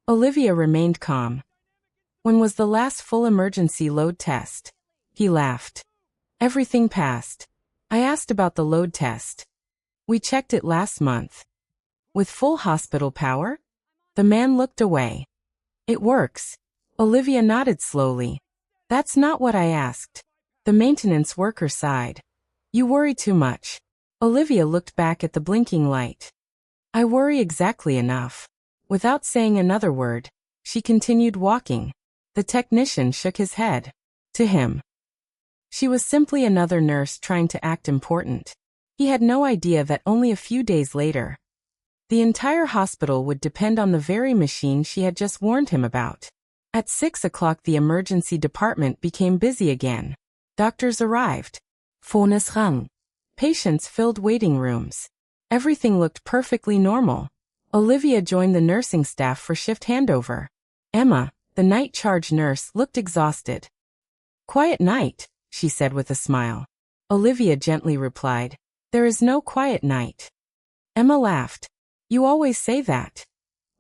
Olivia remained calm. When was the last full emergency load test? He laughed. Everything passed. I asked about the load test. We checked it last month. With full hospital power? The man looked away. It works. Olivia nodded slowly. That's not what I asked. The maintenance worker sighed. You worry too much. Olivia looked back at the blinking light. I worry exactly enough. Without saying another word, she continued walking. The technician shook his head. To him, she was simply another nurse trying to act important. He had no idea that only a few days later, the entire hospital would depend on the very machine she had just warned him about. At 6 o'clock the emergency department became busy again. Doctors arrived. Phones rang. Patients filled waiting rooms. Everything looked perfectly normal. Olivia joined the nursing staff for shift handover. Emma, the night charge nurse, looked exhausted. Quiet night, she said with a smile. Olivia gently replied, There is no quiet night. Emma laughed. You always say that.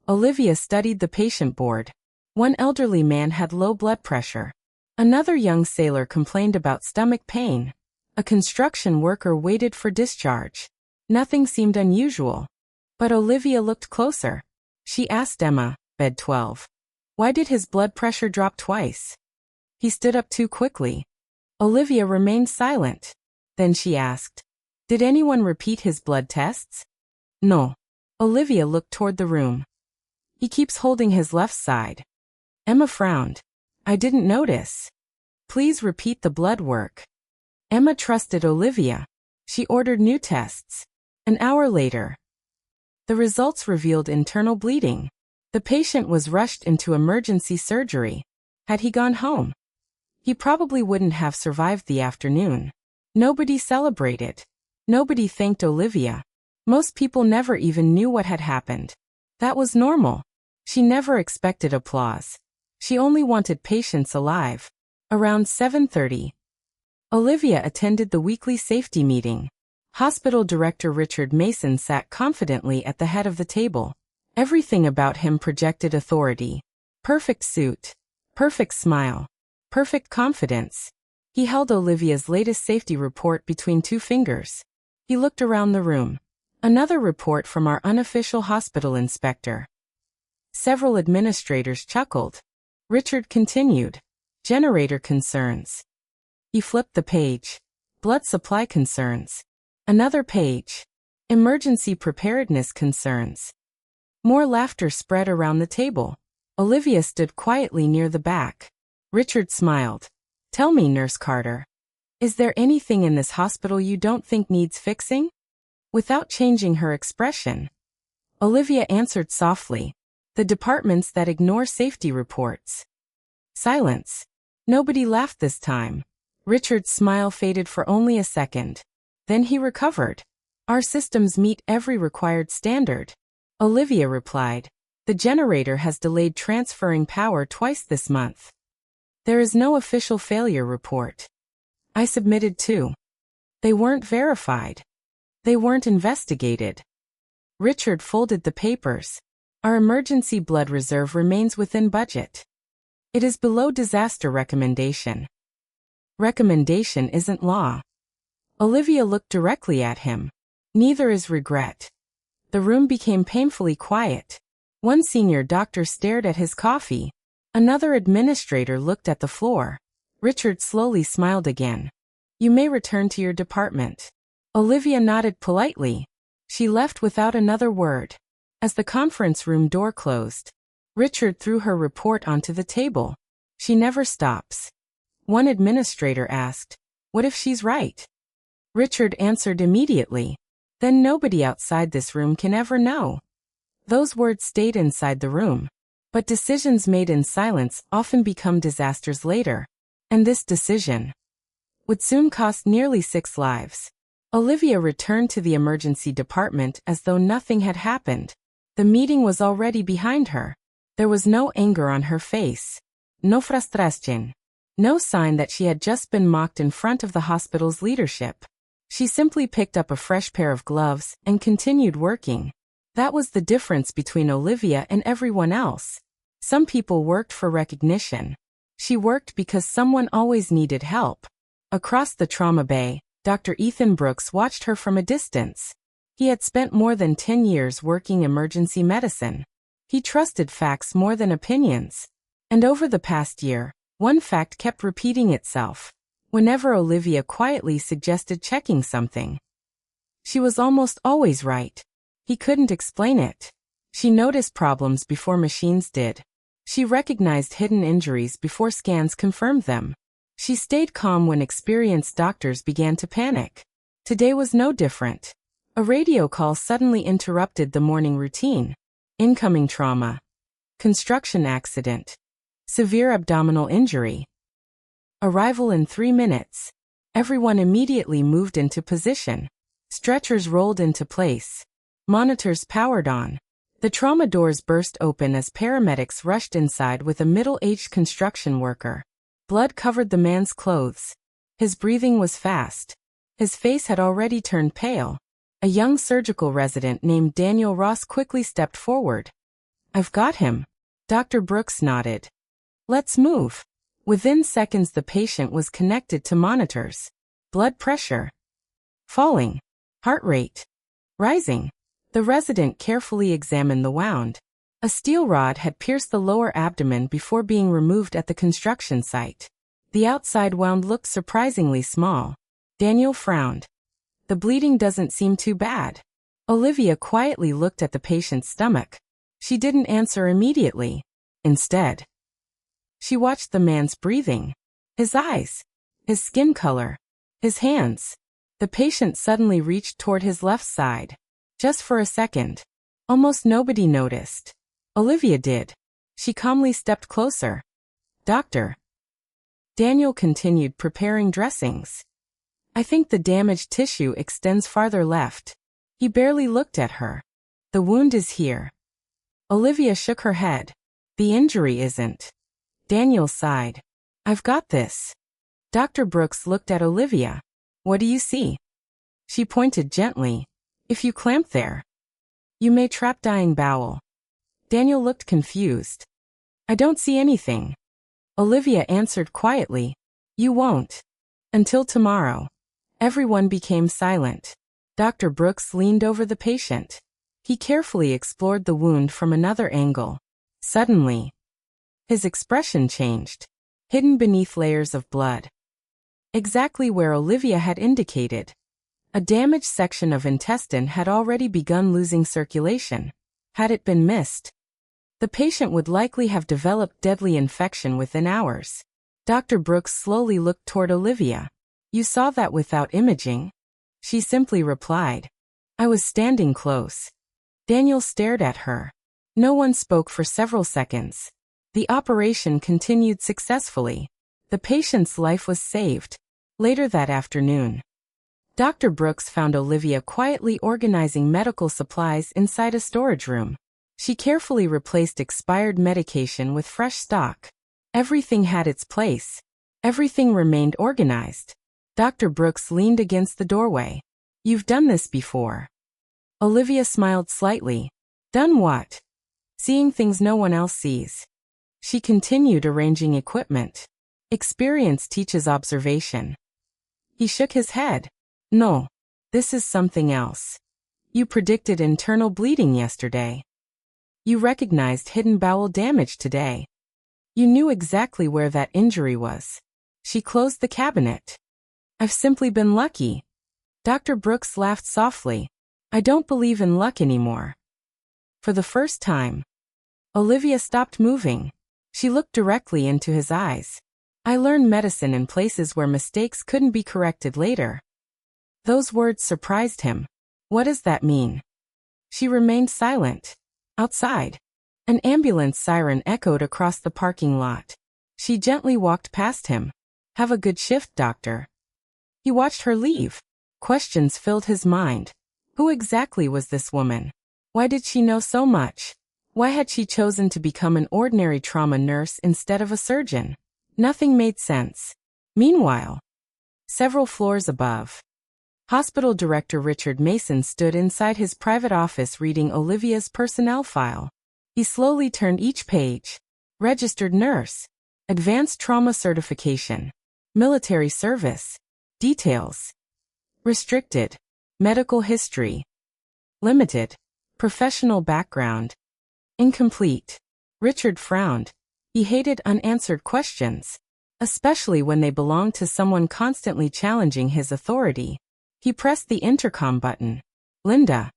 Olivia studied the patient board. One elderly man had low blood pressure. Another young sailor complained about stomach pain. A construction worker waited for discharge. Nothing seemed unusual. But Olivia looked closer. She asked Emma, bed 12. Why did his blood pressure drop twice? He stood up too quickly. Olivia remained silent. Then she asked, Did anyone repeat his blood tests? No. Olivia looked toward the room. He keeps holding his left side. Emma frowned. I didn't notice. Please repeat the blood work. Emma trusted Olivia. She ordered new tests. An hour later, the results revealed internal bleeding. The patient was rushed into emergency surgery. Had he gone home, he probably wouldn't have survived the afternoon. Nobody celebrated. Nobody thanked Olivia. Most people never even knew what had happened. That was normal. She never expected applause. She only wanted patients alive. Around 7:30, Olivia attended the weekly safety meeting. Hospital Director Richard Mason sat confidently at the head of the table. Everything about him projected authority. Perfect suit. Perfect smile. Perfect confidence. He held Olivia's latest safety report between two fingers. He looked around the room. Another report from our unofficial hospital inspector. Several administrators chuckled. Richard continued. Generator concerns. He flipped the page. Blood supply concerns. Another page. Emergency preparedness concerns. More laughter spread around the table. Olivia stood quietly near the back. Richard smiled. Tell me, Nurse Carter. Is there anything in this hospital you don't think needs fixing? Without changing her expression, Olivia answered softly. The departments that ignore safety reports. Silence. Nobody laughed this time. Richard's smile faded for only a second. Then he recovered. Our systems meet every required standard. Olivia replied. The generator has delayed transferring power twice this month. There is no official failure report. I submitted two. They weren't verified. They weren't investigated. Richard folded the papers. Our emergency blood reserve remains within budget. It is below disaster recommendation. Recommendation isn't law. Olivia looked directly at him. Neither is regret. The room became painfully quiet. One senior doctor stared at his coffee. Another administrator looked at the floor. Richard slowly smiled again. You may return to your department. Olivia nodded politely. She left without another word. As the conference room door closed, Richard threw her report onto the table. She never stops. One administrator asked, What if she's right? Richard answered immediately. Then nobody outside this room can ever know. Those words stayed inside the room. But decisions made in silence often become disasters later. And this decision would soon cost nearly 6 lives. Olivia returned to the emergency department as though nothing had happened. The meeting was already behind her. There was no anger on her face. No frustración. No sign that she had just been mocked in front of the hospital's leadership. She simply picked up a fresh pair of gloves and continued working. That was the difference between Olivia and everyone else. Some people worked for recognition. She worked because someone always needed help. Across the trauma bay, Dr. Ethan Brooks watched her from a distance. He had spent more than 10 years working emergency medicine. He trusted facts more than opinions. And over the past year, one fact kept repeating itself. Whenever Olivia quietly suggested checking something, she was almost always right. He couldn't explain it. She noticed problems before machines did. She recognized hidden injuries before scans confirmed them. She stayed calm when experienced doctors began to panic. Today was no different. A radio call suddenly interrupted the morning routine. Incoming trauma. Construction accident. Severe abdominal injury. Arrival in 3 minutes. Everyone immediately moved into position. Stretchers rolled into place. Monitors powered on. The trauma doors burst open as paramedics rushed inside with a middle-aged construction worker. Blood covered the man's clothes. His breathing was fast. His face had already turned pale. A young surgical resident named Daniel Ross quickly stepped forward. "I've got him." Dr. Brooks nodded. "Let's move." Within seconds the patient was connected to monitors. Blood pressure falling. Heart rate rising. The resident carefully examined the wound. A steel rod had pierced the lower abdomen before being removed at the construction site. The outside wound looked surprisingly small. Daniel frowned. "The bleeding doesn't seem too bad." Olivia quietly looked at the patient's stomach. She didn't answer immediately. Instead, she watched the man's breathing. His eyes. His skin color. His hands. The patient suddenly reached toward his left side. Just for a second. Almost nobody noticed. Olivia did. She calmly stepped closer. "Doctor." Daniel continued preparing dressings. "I think the damaged tissue extends farther left." He barely looked at her. "The wound is here." Olivia shook her head. "The injury isn't." Daniel sighed. "I've got this." Dr. Brooks looked at Olivia. "What do you see?" She pointed gently. "If you clamp there, you may trap dying bowel." Daniel looked confused. "I don't see anything." Olivia answered quietly. "You won't. Until tomorrow." Everyone became silent. Dr. Brooks leaned over the patient. He carefully explored the wound from another angle. Suddenly, his expression changed, hidden beneath layers of blood. Exactly where Olivia had indicated. A damaged section of intestine had already begun losing circulation. Had it been missed, the patient would likely have developed deadly infection within hours. Dr. Brooks slowly looked toward Olivia. "You saw that without imaging?" She simply replied. "I was standing close." Daniel stared at her. No one spoke for several seconds. The operation continued successfully. The patient's life was saved. Later that afternoon, Dr. Brooks found Olivia quietly organizing medical supplies inside a storage room. She carefully replaced expired medication with fresh stock. Everything had its place. Everything remained organized. Dr. Brooks leaned against the doorway. "You've done this before." Olivia smiled slightly. "Done what?" "Seeing things no one else sees." She continued arranging equipment. "Experience teaches observation." He shook his head. "No. This is something else. You predicted internal bleeding yesterday. You recognized hidden bowel damage today. You knew exactly where that injury was." She closed the cabinet. "I've simply been lucky." Dr. Brooks laughed softly. "I don't believe in luck anymore." For the first time, Olivia stopped moving. She looked directly into his eyes. "I learned medicine in places where mistakes couldn't be corrected later." Those words surprised him. "What does that mean?" She remained silent. Outside, an ambulance siren echoed across the parking lot. She gently walked past him. "Have a good shift, doctor." He watched her leave. Questions filled his mind. Who exactly was this woman? Why did she know so much? Why had she chosen to become an ordinary trauma nurse instead of a surgeon? Nothing made sense. Meanwhile, several floors above, Hospital Director Richard Mason stood inside his private office reading Olivia's personnel file. He slowly turned each page. registered nurse, advanced trauma certification, military service, details, restricted, medical history, limited, professional background, incomplete. Richard frowned. He hated unanswered questions, especially when they belonged to someone constantly challenging his authority. He pressed the intercom button. Linda.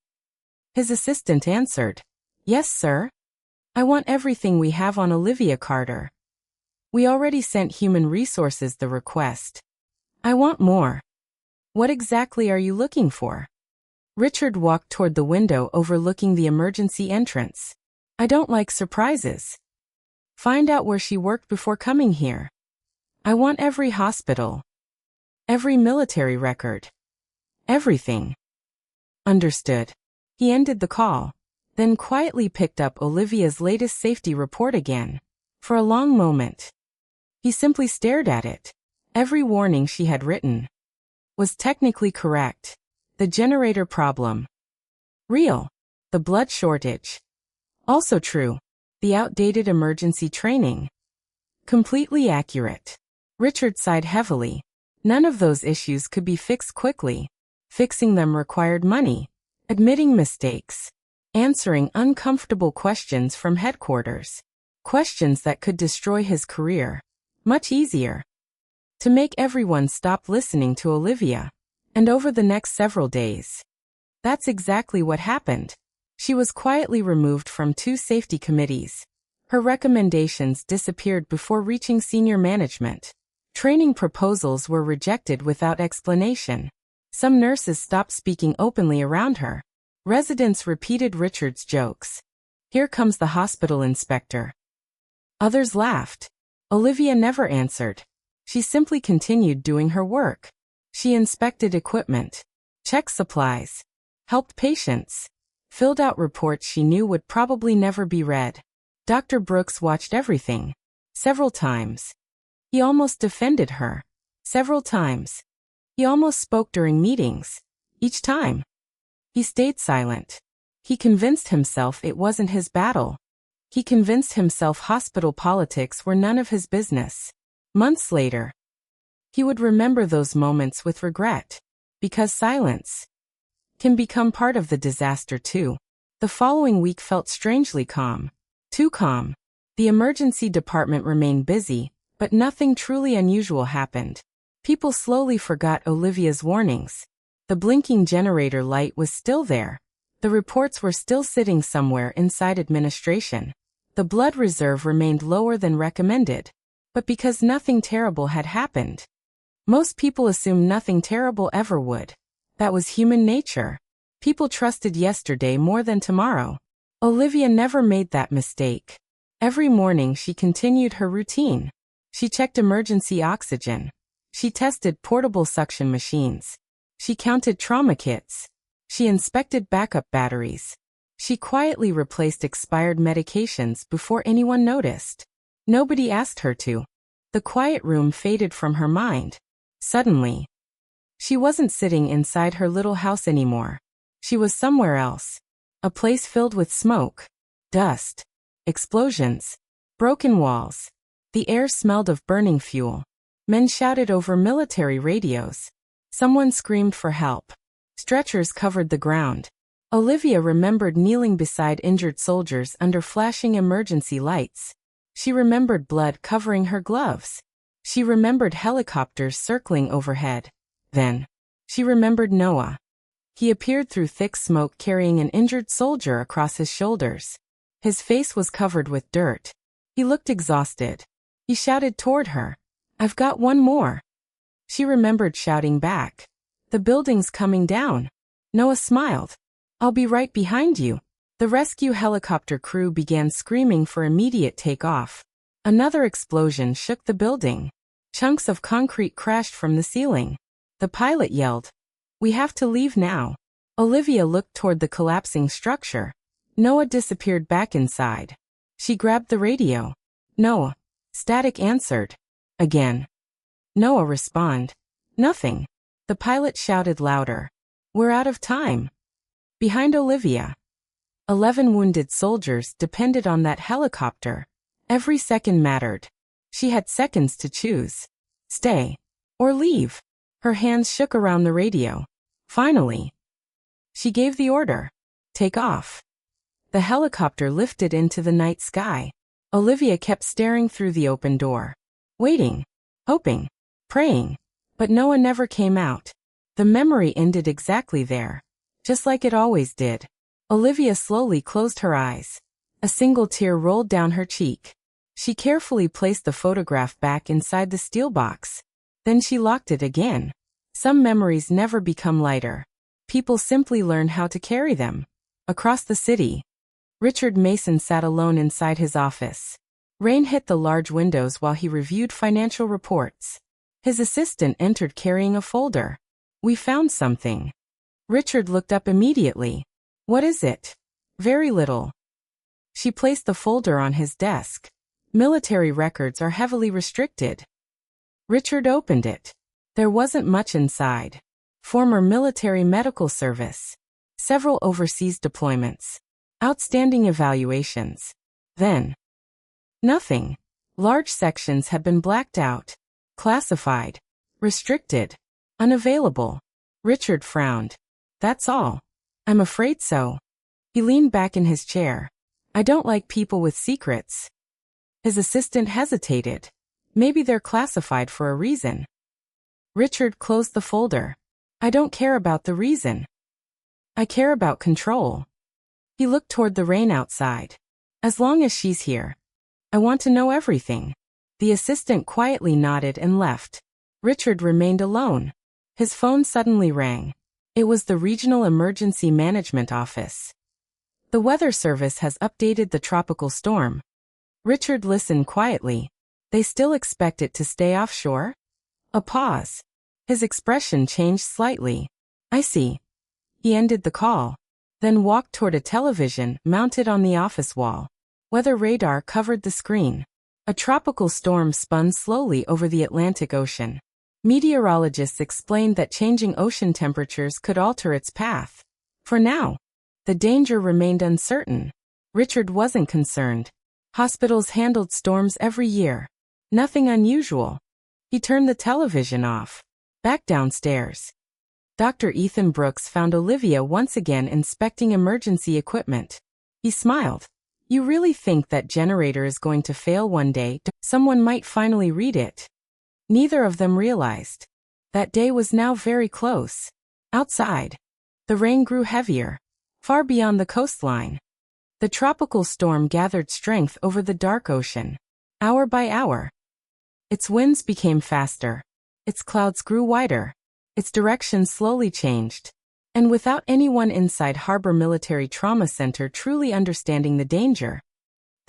His assistant answered. Yes, sir. I want everything we have on Olivia Carter. We already sent Human Resources the request. I want more. What exactly are you looking for? Richard walked toward the window overlooking the emergency entrance. I don't like surprises. Find out where she worked before coming here. I want every hospital. Every military record. Everything. Understood. He ended the call, then quietly picked up Olivia's latest safety report again. For a long moment, he simply stared at it. Every warning she had written was technically correct. The generator problem. Real. The blood shortage. Also true. The outdated emergency training. Completely accurate. Richard sighed heavily. None of those issues could be fixed quickly. Fixing them required money. Admitting mistakes. Answering uncomfortable questions from headquarters. Questions that could destroy his career. Much easier. To make everyone stop listening to Olivia. And over the next several days. That's exactly what happened. She was quietly removed from 2 safety committees. Her recommendations disappeared before reaching senior management. Training proposals were rejected without explanation. Some nurses stopped speaking openly around her. Residents repeated Richard's jokes. Here comes the hospital inspector. Others laughed. Olivia never answered. She simply continued doing her work. She inspected equipment, checked supplies, helped patients, filled out reports she knew would probably never be read. Dr. Brooks watched everything. Several times. He almost defended her. Several times. He almost spoke during meetings. Each time. He stayed silent. He convinced himself it wasn't his battle. He convinced himself hospital politics were none of his business. Months later, he would remember those moments with regret. Because silence can become part of the disaster too. The following week felt strangely calm. Too calm. The emergency department remained busy, but nothing truly unusual happened. People slowly forgot Olivia's warnings. The blinking generator light was still there. The reports were still sitting somewhere inside administration. The blood reserve remained lower than recommended. But because nothing terrible had happened. Most people assumed nothing terrible ever would. That was human nature. People trusted yesterday more than tomorrow. Olivia never made that mistake. Every morning she continued her routine. She checked emergency oxygen. She tested portable suction machines. She counted trauma kits. She inspected backup batteries. She quietly replaced expired medications before anyone noticed. Nobody asked her to. The quiet room faded from her mind. Suddenly, she wasn't sitting inside her little house anymore. She was somewhere else. A place filled with smoke, dust, explosions, broken walls. The air smelled of burning fuel. Men shouted over military radios. Someone screamed for help. Stretchers covered the ground. Olivia remembered kneeling beside injured soldiers under flashing emergency lights. She remembered blood covering her gloves. She remembered helicopters circling overhead. Then, she remembered Noah. He appeared through thick smoke carrying an injured soldier across his shoulders. His face was covered with dirt. He looked exhausted. He shouted toward her, "I've got one more." She remembered shouting back, "The building's coming down." Noah smiled. "I'll be right behind you." The rescue helicopter crew began screaming for immediate takeoff. Another explosion shook the building. Chunks of concrete crashed from the ceiling. The pilot yelled, "We have to leave now." Olivia looked toward the collapsing structure. Noah disappeared back inside. She grabbed the radio. "Noah." Static answered. Again. Noah responded. "Nothing." The pilot shouted louder. "We're out of time." Behind Olivia, 11 wounded soldiers depended on that helicopter. Every second mattered. She had seconds to choose. Stay. Or leave. Her hands shook around the radio. Finally. She gave the order. Take off. The helicopter lifted into the night sky. Olivia kept staring through the open door. Waiting. Hoping. Praying. But no one ever came out. The memory ended exactly there. Just like it always did. Olivia slowly closed her eyes. A single tear rolled down her cheek. She carefully placed the photograph back inside the steel box. Then she locked it again. Some memories never become lighter. People simply learn how to carry them. Across the city, Richard Mason sat alone inside his office. Rain hit the large windows while he reviewed financial reports. His assistant entered carrying a folder. We found something. Richard looked up immediately. What is it? Very little. She placed the folder on his desk. Military records are heavily restricted. Richard opened it. There wasn't much inside. Former military medical service. Several overseas deployments. Outstanding evaluations. Then. Nothing. Large sections had been blacked out. Classified. Restricted. Unavailable. Richard frowned. That's all. I'm afraid so. He leaned back in his chair. I don't like people with secrets. His assistant hesitated. Maybe they're classified for a reason. Richard closed the folder. I don't care about the reason. I care about control. He looked toward the rain outside. As long as she's here. I want to know everything. The assistant quietly nodded and left. Richard remained alone. His phone suddenly rang. It was the Regional Emergency Management Office. The Weather Service has updated the tropical storm. Richard listened quietly. They still expect it to stay offshore? A pause. His expression changed slightly. I see. He ended the call. Then walked toward a television mounted on the office wall. Weather radar covered the screen. A tropical storm spun slowly over the Atlantic Ocean. Meteorologists explained that changing ocean temperatures could alter its path. For now, the danger remained uncertain. Richard wasn't concerned. Hospitals handled storms every year. Nothing unusual. He turned the television off. Back downstairs. Dr. Ethan Brooks found Olivia once again inspecting emergency equipment. He smiled. You really think that generator is going to fail one day? Someone might finally read it. Neither of them realized. That day was now very close. Outside. The rain grew heavier. Far beyond the coastline. The tropical storm gathered strength over the dark ocean. Hour by hour. Its winds became faster. Its clouds grew wider. Its direction slowly changed. And without anyone inside Harbor Military Trauma Center truly understanding the danger,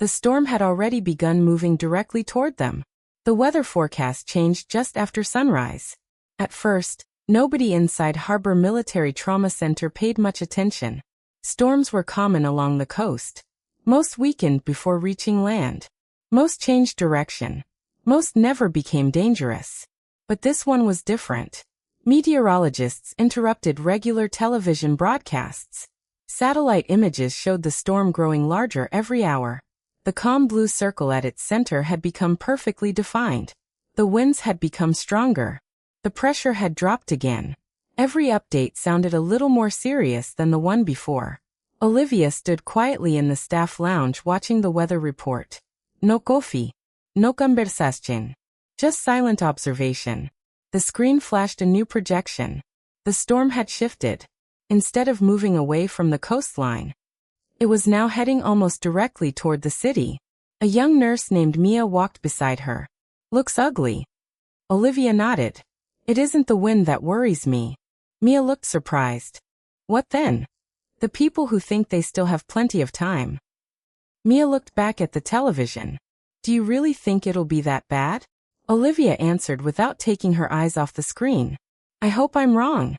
the storm had already begun moving directly toward them. The weather forecast changed just after sunrise. At first, nobody inside Harbor Military Trauma Center paid much attention. Storms were common along the coast. Most weakened before reaching land. Most changed direction. Most never became dangerous. But this one was different. Meteorologists interrupted regular television broadcasts. Satellite images showed the storm growing larger every hour. The calm blue circle at its center had become perfectly defined. The winds had become stronger. The pressure had dropped again. Every update sounded a little more serious than the one before. Olivia stood quietly in the staff lounge watching the weather report. No coffee. No conversación. Just silent observation. The screen flashed a new projection. The storm had shifted. Instead of moving away from the coastline, it was now heading almost directly toward the city. A young nurse named Mia walked beside her. Looks ugly. Olivia nodded. It isn't the wind that worries me. Mia looked surprised. What then? The people who think they still have plenty of time. Mia looked back at the television. Do you really think it'll be that bad? Olivia answered without taking her eyes off the screen. I hope I'm wrong.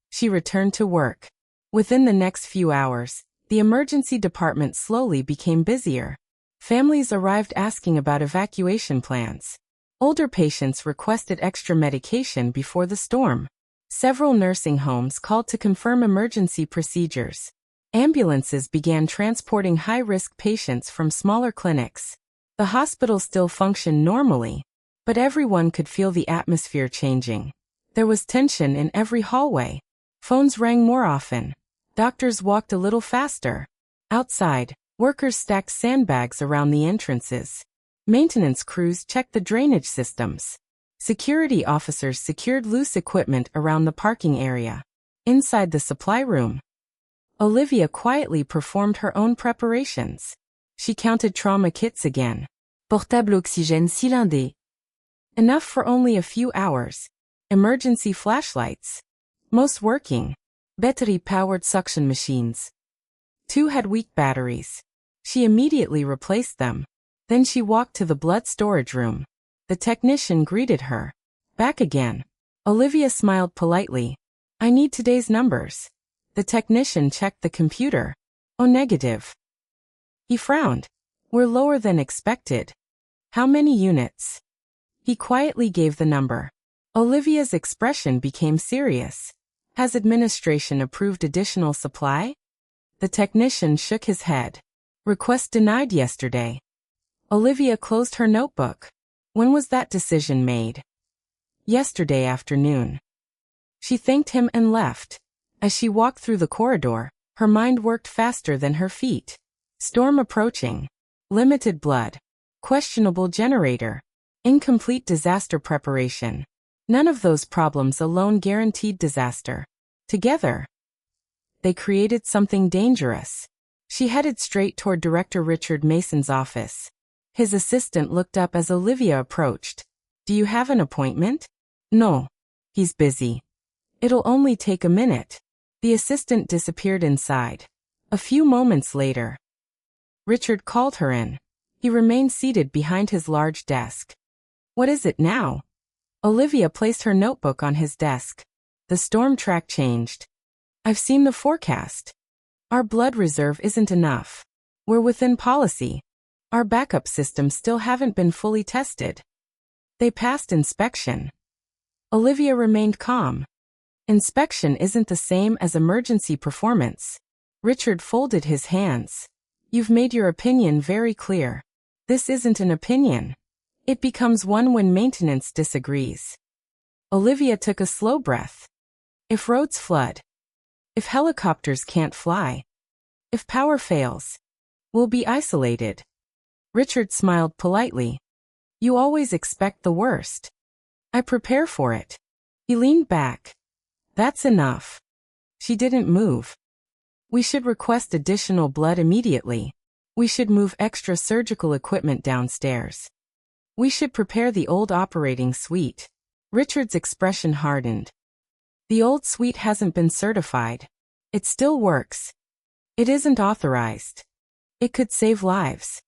She returned to work. Within the next few hours, the emergency department slowly became busier. Families arrived asking about evacuation plans. Older patients requested extra medication before the storm. Several nursing homes called to confirm emergency procedures. Ambulances began transporting high-risk patients from smaller clinics. The hospital still functioned normally, but everyone could feel the atmosphere changing. There was tension in every hallway. Phones rang more often. Doctors walked a little faster. Outside, workers stacked sandbags around the entrances. Maintenance crews checked the drainage systems. Security officers secured loose equipment around the parking area. Inside the supply room, Olivia quietly performed her own preparations. She counted trauma kits again. Portable oxygène cylindré. Enough for only a few hours. Emergency flashlights. Most working. Battery-powered suction machines. 2 had weak batteries. She immediately replaced them. Then she walked to the blood storage room. The technician greeted her. Back again. Olivia smiled politely. I need today's numbers. The technician checked the computer. Oh, negative. He frowned. We're lower than expected. How many units? He quietly gave the number. Olivia's expression became serious. Has administration approved additional supply? The technician shook his head. Request denied yesterday. Olivia closed her notebook. When was that decision made? Yesterday afternoon. She thanked him and left. As she walked through the corridor, her mind worked faster than her feet. Storm approaching. Limited blood. Questionable generator. Incomplete disaster preparation. None of those problems alone guaranteed disaster. Together, they created something dangerous. She headed straight toward Director Richard Mason's office. His assistant looked up as Olivia approached. Do you have an appointment? No. He's busy. It'll only take a minute. The assistant disappeared inside. A few moments later, Richard called her in. He remained seated behind his large desk. What is it now? Olivia placed her notebook on his desk. The storm track changed. I've seen the forecast. Our blood reserve isn't enough. We're within policy. Our backup systems still haven't been fully tested. They passed inspection. Olivia remained calm. Inspection isn't the same as emergency performance. Richard folded his hands. You've made your opinion very clear. This isn't an opinion. It becomes one when maintenance disagrees. Olivia took a slow breath. If roads flood, if helicopters can't fly, if power fails, we'll be isolated. Richard smiled politely. You always expect the worst. I prepare for it. He leaned back. That's enough. She didn't move. We should request additional blood immediately. We should move extra surgical equipment downstairs. We should prepare the old operating suite. Richard's expression hardened. The old suite hasn't been certified. It still works. It isn't authorized. It could save lives.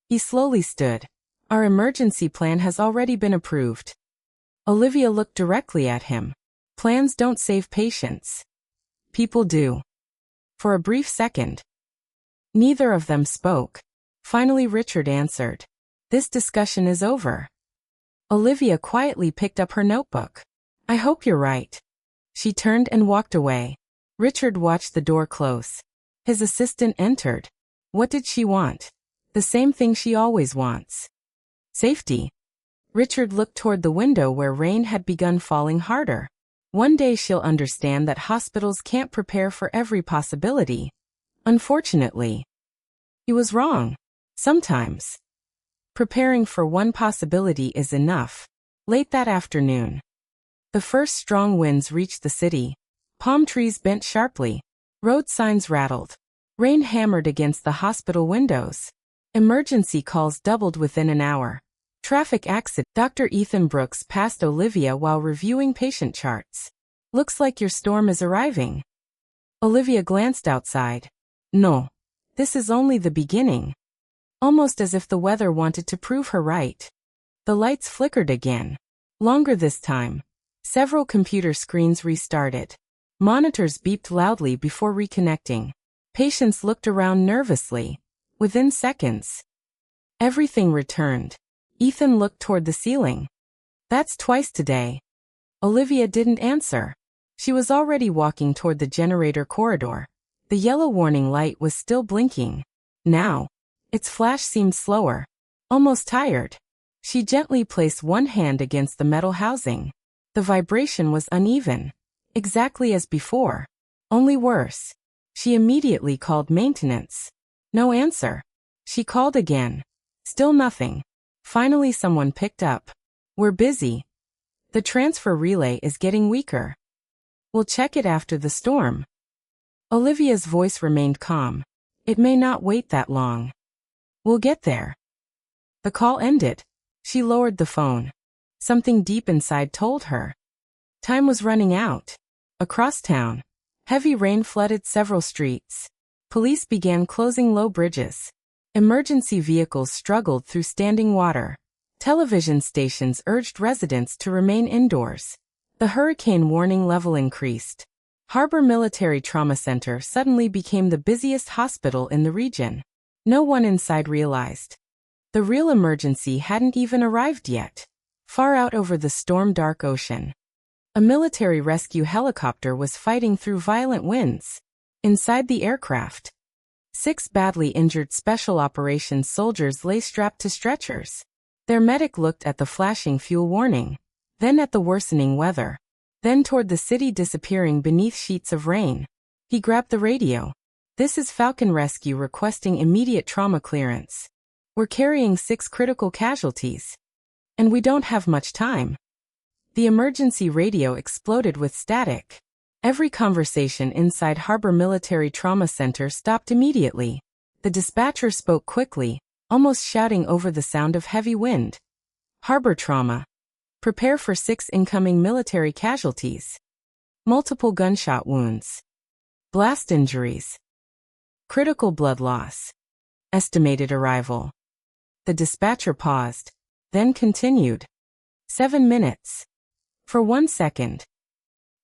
He slowly stood. Our emergency plan has already been approved. Olivia looked directly at him. Plans don't save patients. People do. For a brief second, neither of them spoke. Finally, Richard answered. This discussion is over. Olivia quietly picked up her notebook. I hope you're right. She turned and walked away. Richard watched the door close. His assistant entered. What did she want? The same thing she always wants. Safety. Richard looked toward the window where rain had begun falling harder. One day she'll understand that hospitals can't prepare for every possibility. Unfortunately, he was wrong. Sometimes, preparing for one possibility is enough. Late that afternoon, the first strong winds reached the city. Palm trees bent sharply. Road signs rattled. Rain hammered against the hospital windows. Emergency calls doubled within an hour. Traffic accident. Dr. Ethan Brooks passed Olivia while reviewing patient charts. Looks like your storm is arriving. Olivia glanced outside. No. This is only the beginning. Almost as if the weather wanted to prove her right. The lights flickered again. Longer this time. Several computer screens restarted. Monitors beeped loudly before reconnecting. Patients looked around nervously. Within seconds, everything returned. Ethan looked toward the ceiling. That's twice today. Olivia didn't answer. She was already walking toward the generator corridor. The yellow warning light was still blinking. Now, its flash seemed slower. Almost tired. She gently placed one hand against the metal housing. The vibration was uneven. Exactly as before. Only worse. She immediately called maintenance. No answer. She called again. Still nothing. Finally someone picked up. We're busy. The transfer relay is getting weaker. We'll check it after the storm. Olivia's voice remained calm. It may not wait that long. We'll get there. The call ended. She lowered the phone. Something deep inside told her. Time was running out. Across town, heavy rain flooded several streets. Police began closing low bridges. Emergency vehicles struggled through standing water. Television stations urged residents to remain indoors. The hurricane warning level increased. Harbor Military Trauma Center suddenly became the busiest hospital in the region. No one inside realized. The real emergency hadn't even arrived yet. Far out over the storm-dark ocean, a military rescue helicopter was fighting through violent winds. Inside the aircraft, 6 badly injured special operations soldiers lay strapped to stretchers. Their medic looked at the flashing fuel warning, then at the worsening weather, then toward the city disappearing beneath sheets of rain. He grabbed the radio. This is Falcon Rescue requesting immediate trauma clearance. We're carrying 6 critical casualties. And we don't have much time. The emergency radio exploded with static. Every conversation inside Harbor Military Trauma Center stopped immediately. The dispatcher spoke quickly, almost shouting over the sound of heavy wind. Harbor trauma. Prepare for 6 incoming military casualties. Multiple gunshot wounds. Blast injuries. Critical blood loss. Estimated arrival. The dispatcher paused, then continued. 7 minutes. For 1 second.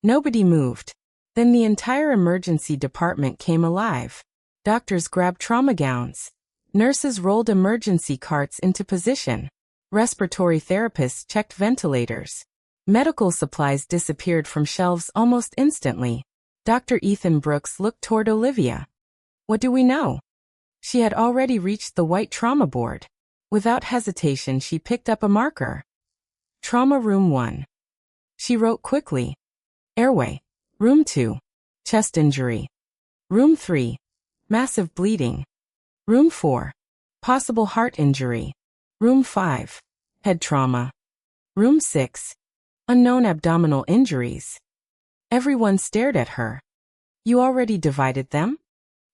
Nobody moved. Then the entire emergency department came alive. Doctors grabbed trauma gowns. Nurses rolled emergency carts into position. Respiratory therapists checked ventilators. Medical supplies disappeared from shelves almost instantly. Dr. Ethan Brooks looked toward Olivia. What do we know? She had already reached the white trauma board. Without hesitation, she picked up a marker. Trauma Room 1. She wrote quickly. Airway. Room 2. Chest injury. Room 3. Massive bleeding. Room 4. Possible heart injury. Room 5. Head trauma. Room 6. Unknown abdominal injuries. Everyone stared at her. You already divided them?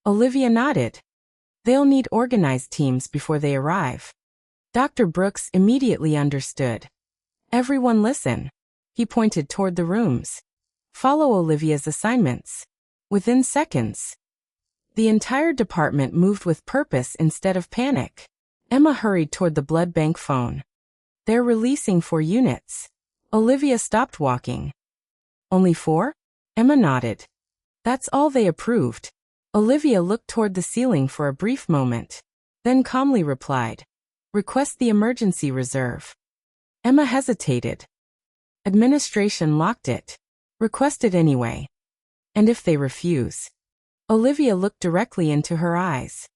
Olivia nodded. They'll need organized teams before they arrive. Dr. Brooks immediately understood. Everyone listen. He pointed toward the rooms. Follow Olivia's assignments. Within seconds, the entire department moved with purpose instead of panic. Emma hurried toward the blood bank phone. They're releasing 4 units. Olivia stopped walking. Only 4? Emma nodded. That's all they approved. Olivia looked toward the ceiling for a brief moment, then calmly replied. Request the emergency reserve. Emma hesitated. Administration locked it. Request it anyway. And if they refuse? Olivia looked directly into her eyes.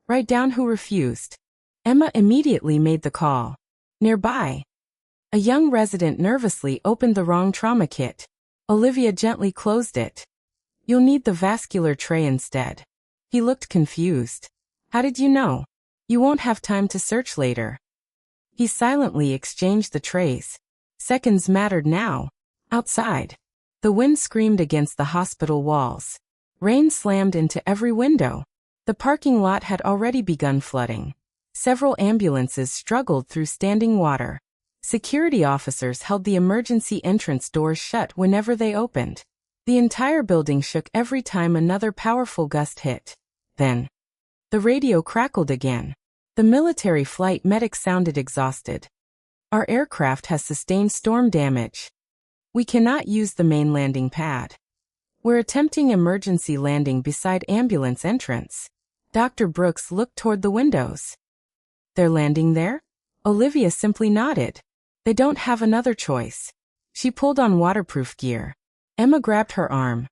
Write down who refused. Emma immediately made the call. Nearby, a young resident nervously opened the wrong trauma kit. Olivia gently closed it. You'll need the vascular tray instead. He looked confused. How did you know? You won't have time to search later. He silently exchanged the trays. Seconds mattered now. Outside, the wind screamed against the hospital walls. Rain slammed into every window. The parking lot had already begun flooding. Several ambulances struggled through standing water. Security officers held the emergency entrance doors shut whenever they opened. The entire building shook every time another powerful gust hit. Then, the radio crackled again. The military flight medic sounded exhausted. Our aircraft has sustained storm damage. We cannot use the main landing pad. We're attempting emergency landing beside ambulance entrance. Dr. Brooks looked toward the windows. They're landing there? Olivia simply nodded. They don't have another choice. She pulled on waterproof gear. Emma grabbed her arm.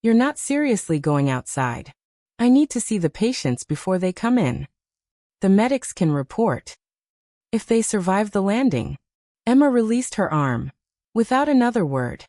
You're not seriously going outside. I need to see the patients before they come in. The medics can report. if they survived the landing. Emma released her arm. Without another word,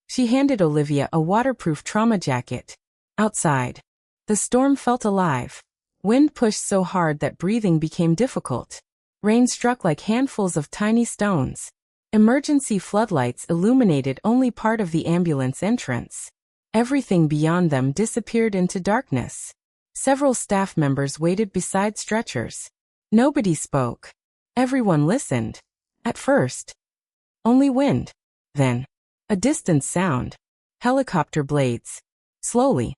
she handed Olivia a waterproof trauma jacket. Outside, the storm felt alive. Wind pushed so hard that breathing became difficult. Rain struck like handfuls of tiny stones. Emergency floodlights illuminated only part of the ambulance entrance. Everything beyond them disappeared into darkness. Several staff members waited beside stretchers. Nobody spoke. Everyone listened. At first, only wind. Then, a distant sound. Helicopter blades. Slowly,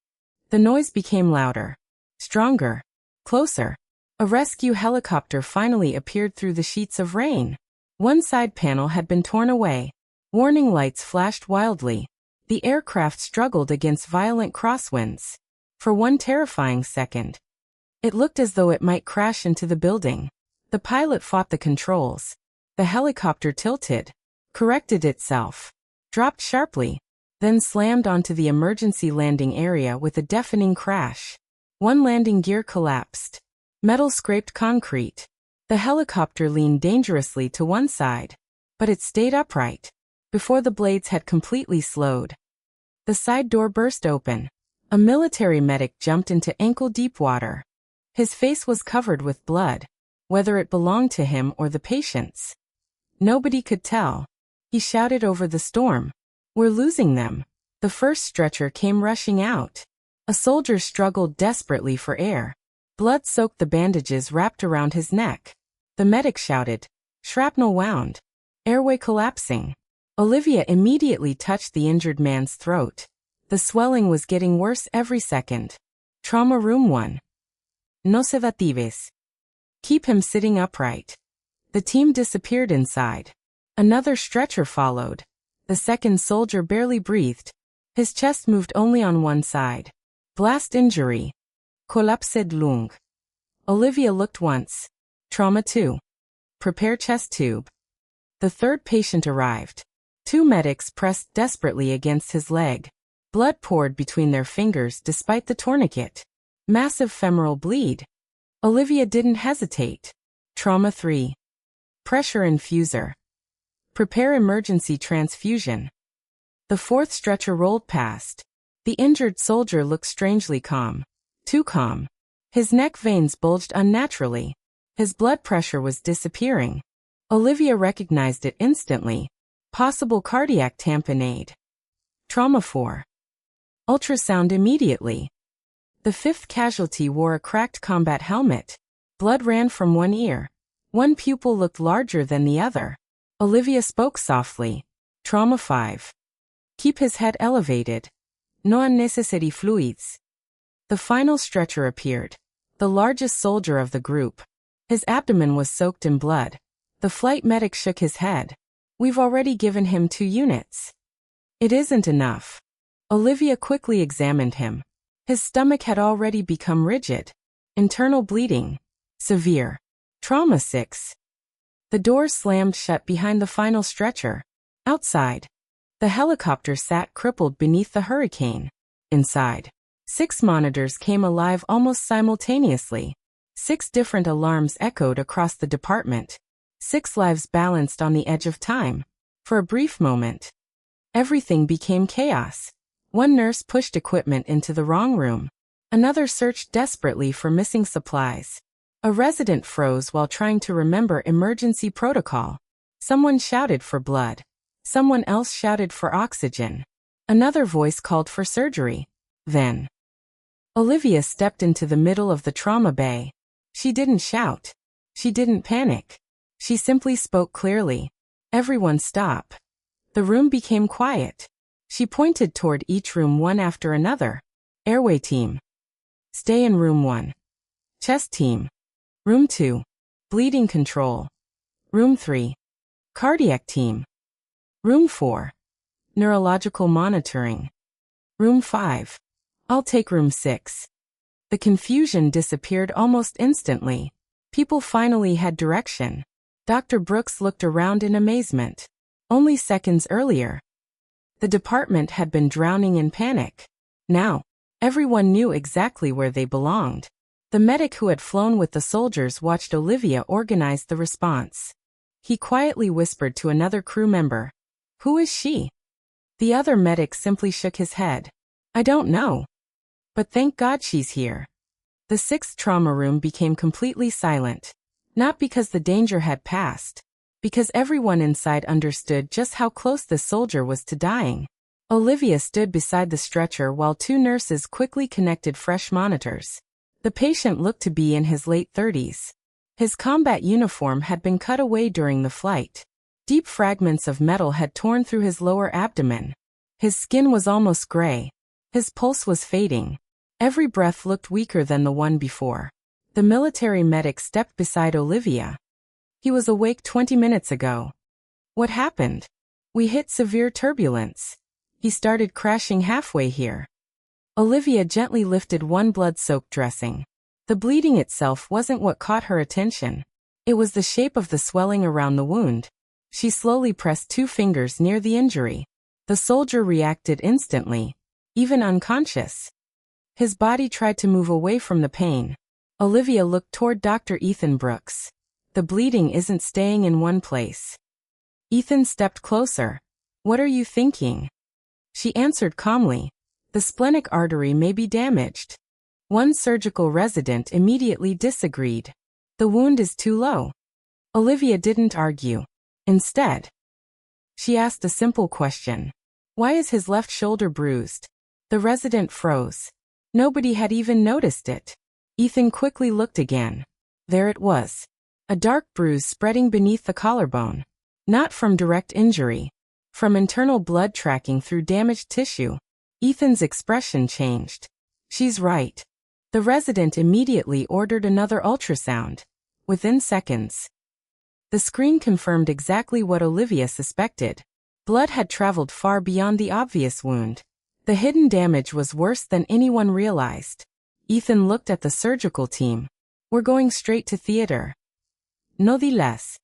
the noise became louder, stronger, closer. A rescue helicopter finally appeared through the sheets of rain. One side panel had been torn away. Warning lights flashed wildly. The aircraft struggled against violent crosswinds. For one terrifying second, it looked as though it might crash into the building. The pilot fought the controls. The helicopter tilted, corrected itself, dropped sharply, then slammed onto the emergency landing area with a deafening crash. One landing gear collapsed. Metal scraped concrete. The helicopter leaned dangerously to one side, but it stayed upright. Before the blades had completely slowed, the side door burst open. A military medic jumped into ankle-deep water. His face was covered with blood, whether it belonged to him or the patient's. Nobody could tell. He shouted over the storm, "We're losing them." The first stretcher came rushing out. A soldier struggled desperately for air. Blood soaked the bandages wrapped around his neck. The medic shouted, "Shrapnel wound. Airway collapsing." Olivia immediately touched the injured man's throat. The swelling was getting worse every second. Trauma room 1. No sedatives. Keep him sitting upright. The team disappeared inside. Another stretcher followed. The second soldier barely breathed. His chest moved only on one side. Blast injury. Collapsed lung. Olivia looked once. Trauma 2. Prepare chest tube. The third patient arrived. Two medics pressed desperately against his leg. Blood poured between their fingers despite the tourniquet. Massive femoral bleed. Olivia didn't hesitate. Trauma 3. Pressure infuser. Prepare emergency transfusion. The fourth stretcher rolled past. The injured soldier looked strangely calm. Too calm. His neck veins bulged unnaturally. His blood pressure was disappearing. Olivia recognized it instantly. Possible cardiac tamponade. Trauma 4. Ultrasound immediately. The fifth casualty wore a cracked combat helmet. Blood ran from one ear. One pupil looked larger than the other. Olivia spoke softly. Trauma 5. Keep his head elevated. No unnecessary fluids. The final stretcher appeared. The largest soldier of the group. His abdomen was soaked in blood. The flight medic shook his head. We've already given him 2 units. It isn't enough. Olivia quickly examined him. His stomach had already become rigid. Internal bleeding. Severe. Trauma 6. The door slammed shut behind the final stretcher. Outside, the helicopter sat crippled beneath the hurricane. Inside, 6 monitors came alive almost simultaneously. 6 different alarms echoed across the department. 6 lives balanced on the edge of time. For a brief moment, everything became chaos. One nurse pushed equipment into the wrong room. Another searched desperately for missing supplies. A resident froze while trying to remember emergency protocol. Someone shouted for blood. Someone else shouted for oxygen. Another voice called for surgery. Then, Olivia stepped into the middle of the trauma bay. She didn't shout. She didn't panic. She simply spoke clearly. Everyone stop. The room became quiet. She pointed toward each room one after another. Airway team. Stay in room 1. Chest team. Room 2. Bleeding control. Room 3. Cardiac team. Room 4. Neurological monitoring. Room 5. I'll take room 6. The confusion disappeared almost instantly. People finally had direction. Dr. Brooks looked around in amazement. Only seconds earlier, the department had been drowning in panic. Now, everyone knew exactly where they belonged. The medic who had flown with the soldiers watched Olivia organize the response. He quietly whispered to another crew member, "Who is she?" The other medic simply shook his head. "I don't know. But thank God she's here." The sixth trauma room became completely silent. Not because the danger had passed. Because everyone inside understood just how close this soldier was to dying. Olivia stood beside the stretcher while two nurses quickly connected fresh monitors. The patient looked to be in his late 30s. His combat uniform had been cut away during the flight. Deep fragments of metal had torn through his lower abdomen. His skin was almost gray. His pulse was fading. Every breath looked weaker than the one before. The military medic stepped beside Olivia. "He was awake 20 minutes ago." "What happened?" "We hit severe turbulence. He started crashing halfway here." Olivia gently lifted one blood-soaked dressing. The bleeding itself wasn't what caught her attention. It was the shape of the swelling around the wound. She slowly pressed two fingers near the injury. The soldier reacted instantly, even unconscious. His body tried to move away from the pain. Olivia looked toward Dr. Ethan Brooks. "The bleeding isn't staying in one place." Ethan stepped closer. "What are you thinking?" She answered calmly. "The splenic artery may be damaged." One surgical resident immediately disagreed. "The wound is too low." Olivia didn't argue. Instead, she asked a simple question. "Why is his left shoulder bruised?" The resident froze. Nobody had even noticed it. Ethan quickly looked again. There it was. A dark bruise spreading beneath the collarbone. Not from direct injury. From internal blood tracking through damaged tissue. Ethan's expression changed. "She's right." The resident immediately ordered another ultrasound. Within seconds, the screen confirmed exactly what Olivia suspected. Blood had traveled far beyond the obvious wound. The hidden damage was worse than anyone realized. Ethan looked at the surgical team. "We're going straight to theater." "No diles."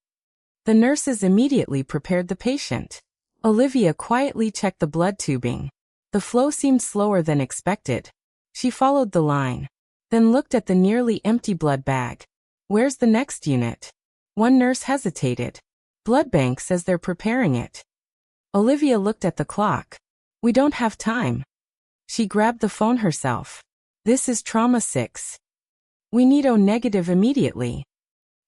The nurses immediately prepared the patient. Olivia quietly checked the blood tubing. The flow seemed slower than expected. She followed the line, then looked at the nearly empty blood bag. "Where's the next unit?" One nurse hesitated. "Blood bank says they're preparing it." Olivia looked at the clock. "We don't have time." She grabbed the phone herself. "This is trauma 6. We need O negative immediately."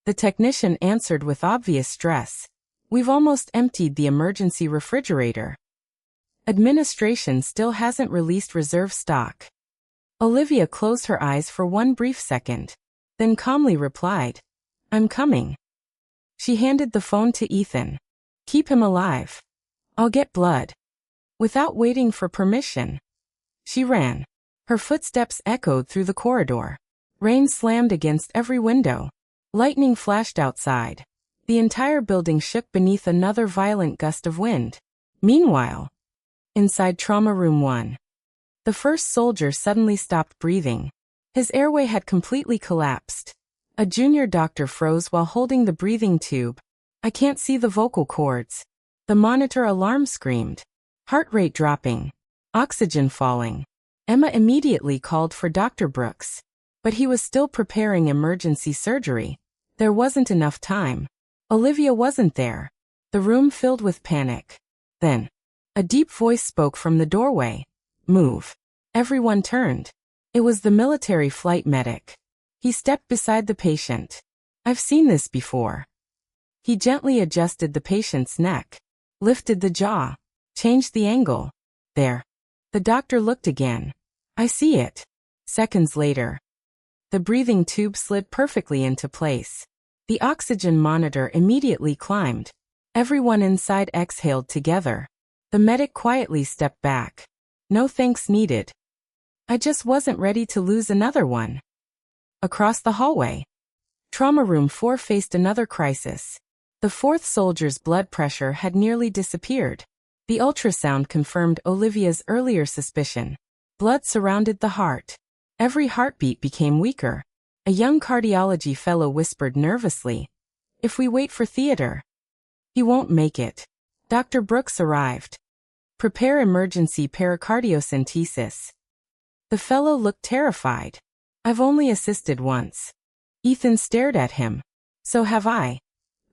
The technician answered with obvious stress. "We've almost emptied the emergency refrigerator. Administration still hasn't released reserve stock." Olivia closed her eyes for one brief second, then calmly replied, "I'm coming." She handed the phone to Ethan. "Keep him alive. I'll get blood." Without waiting for permission, she ran. Her footsteps echoed through the corridor. Rain slammed against every window. Lightning flashed outside. The entire building shook beneath another violent gust of wind. Meanwhile, inside Trauma Room 1, the first soldier suddenly stopped breathing. His airway had completely collapsed. A junior doctor froze while holding the breathing tube. "I can't see the vocal cords." The monitor alarm screamed. Heart rate dropping. Oxygen falling. Emma immediately called for Dr. Brooks. But he was still preparing emergency surgery. There wasn't enough time. Olivia wasn't there. The room filled with panic. Then, a deep voice spoke from the doorway. "Move." Everyone turned. It was the military flight medic. He stepped beside the patient. "I've seen this before." He gently adjusted the patient's neck, lifted the jaw, changed the angle. "There." The doctor looked again. "I see it." Seconds later, the breathing tube slid perfectly into place. The oxygen monitor immediately climbed. Everyone inside exhaled together. The medic quietly stepped back. "No thanks needed. I just wasn't ready to lose another one." Across the hallway, Trauma Room 4 faced another crisis. The fourth soldier's blood pressure had nearly disappeared. The ultrasound confirmed Olivia's earlier suspicion. Blood surrounded the heart. Every heartbeat became weaker. A young cardiology fellow whispered nervously, "If we wait for theater, he won't make it." Dr. Brooks arrived. "Prepare emergency pericardiocentesis." The fellow looked terrified. I've only assisted once. Ethan stared at him. So have I.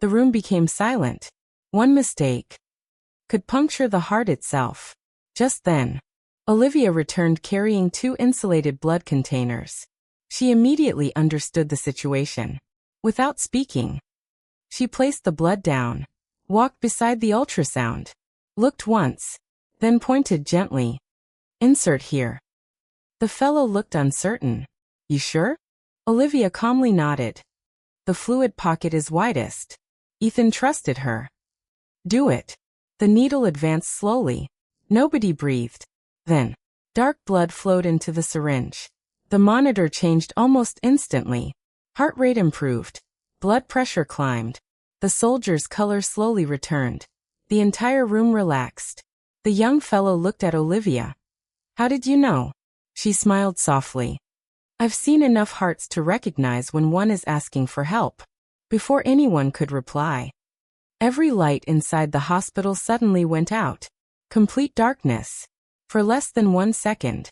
The room became silent. One mistake could puncture the heart itself. Just then, Olivia returned carrying 2 insulated blood containers. She immediately understood the situation. Without speaking, she placed the blood down, walked beside the ultrasound, looked once, then pointed gently. Insert here. The fellow looked uncertain. You sure? Olivia calmly nodded. The fluid pocket is widest. Ethan trusted her. Do it. The needle advanced slowly. Nobody breathed. Then, dark blood flowed into the syringe. The monitor changed almost instantly. Heart rate improved. Blood pressure climbed. The soldier's color slowly returned. The entire room relaxed. The young fellow looked at Olivia. How did you know? She smiled softly. I've seen enough hearts to recognize when one is asking for help. Before anyone could reply, every light inside the hospital suddenly went out. Complete darkness. For less than 1 second,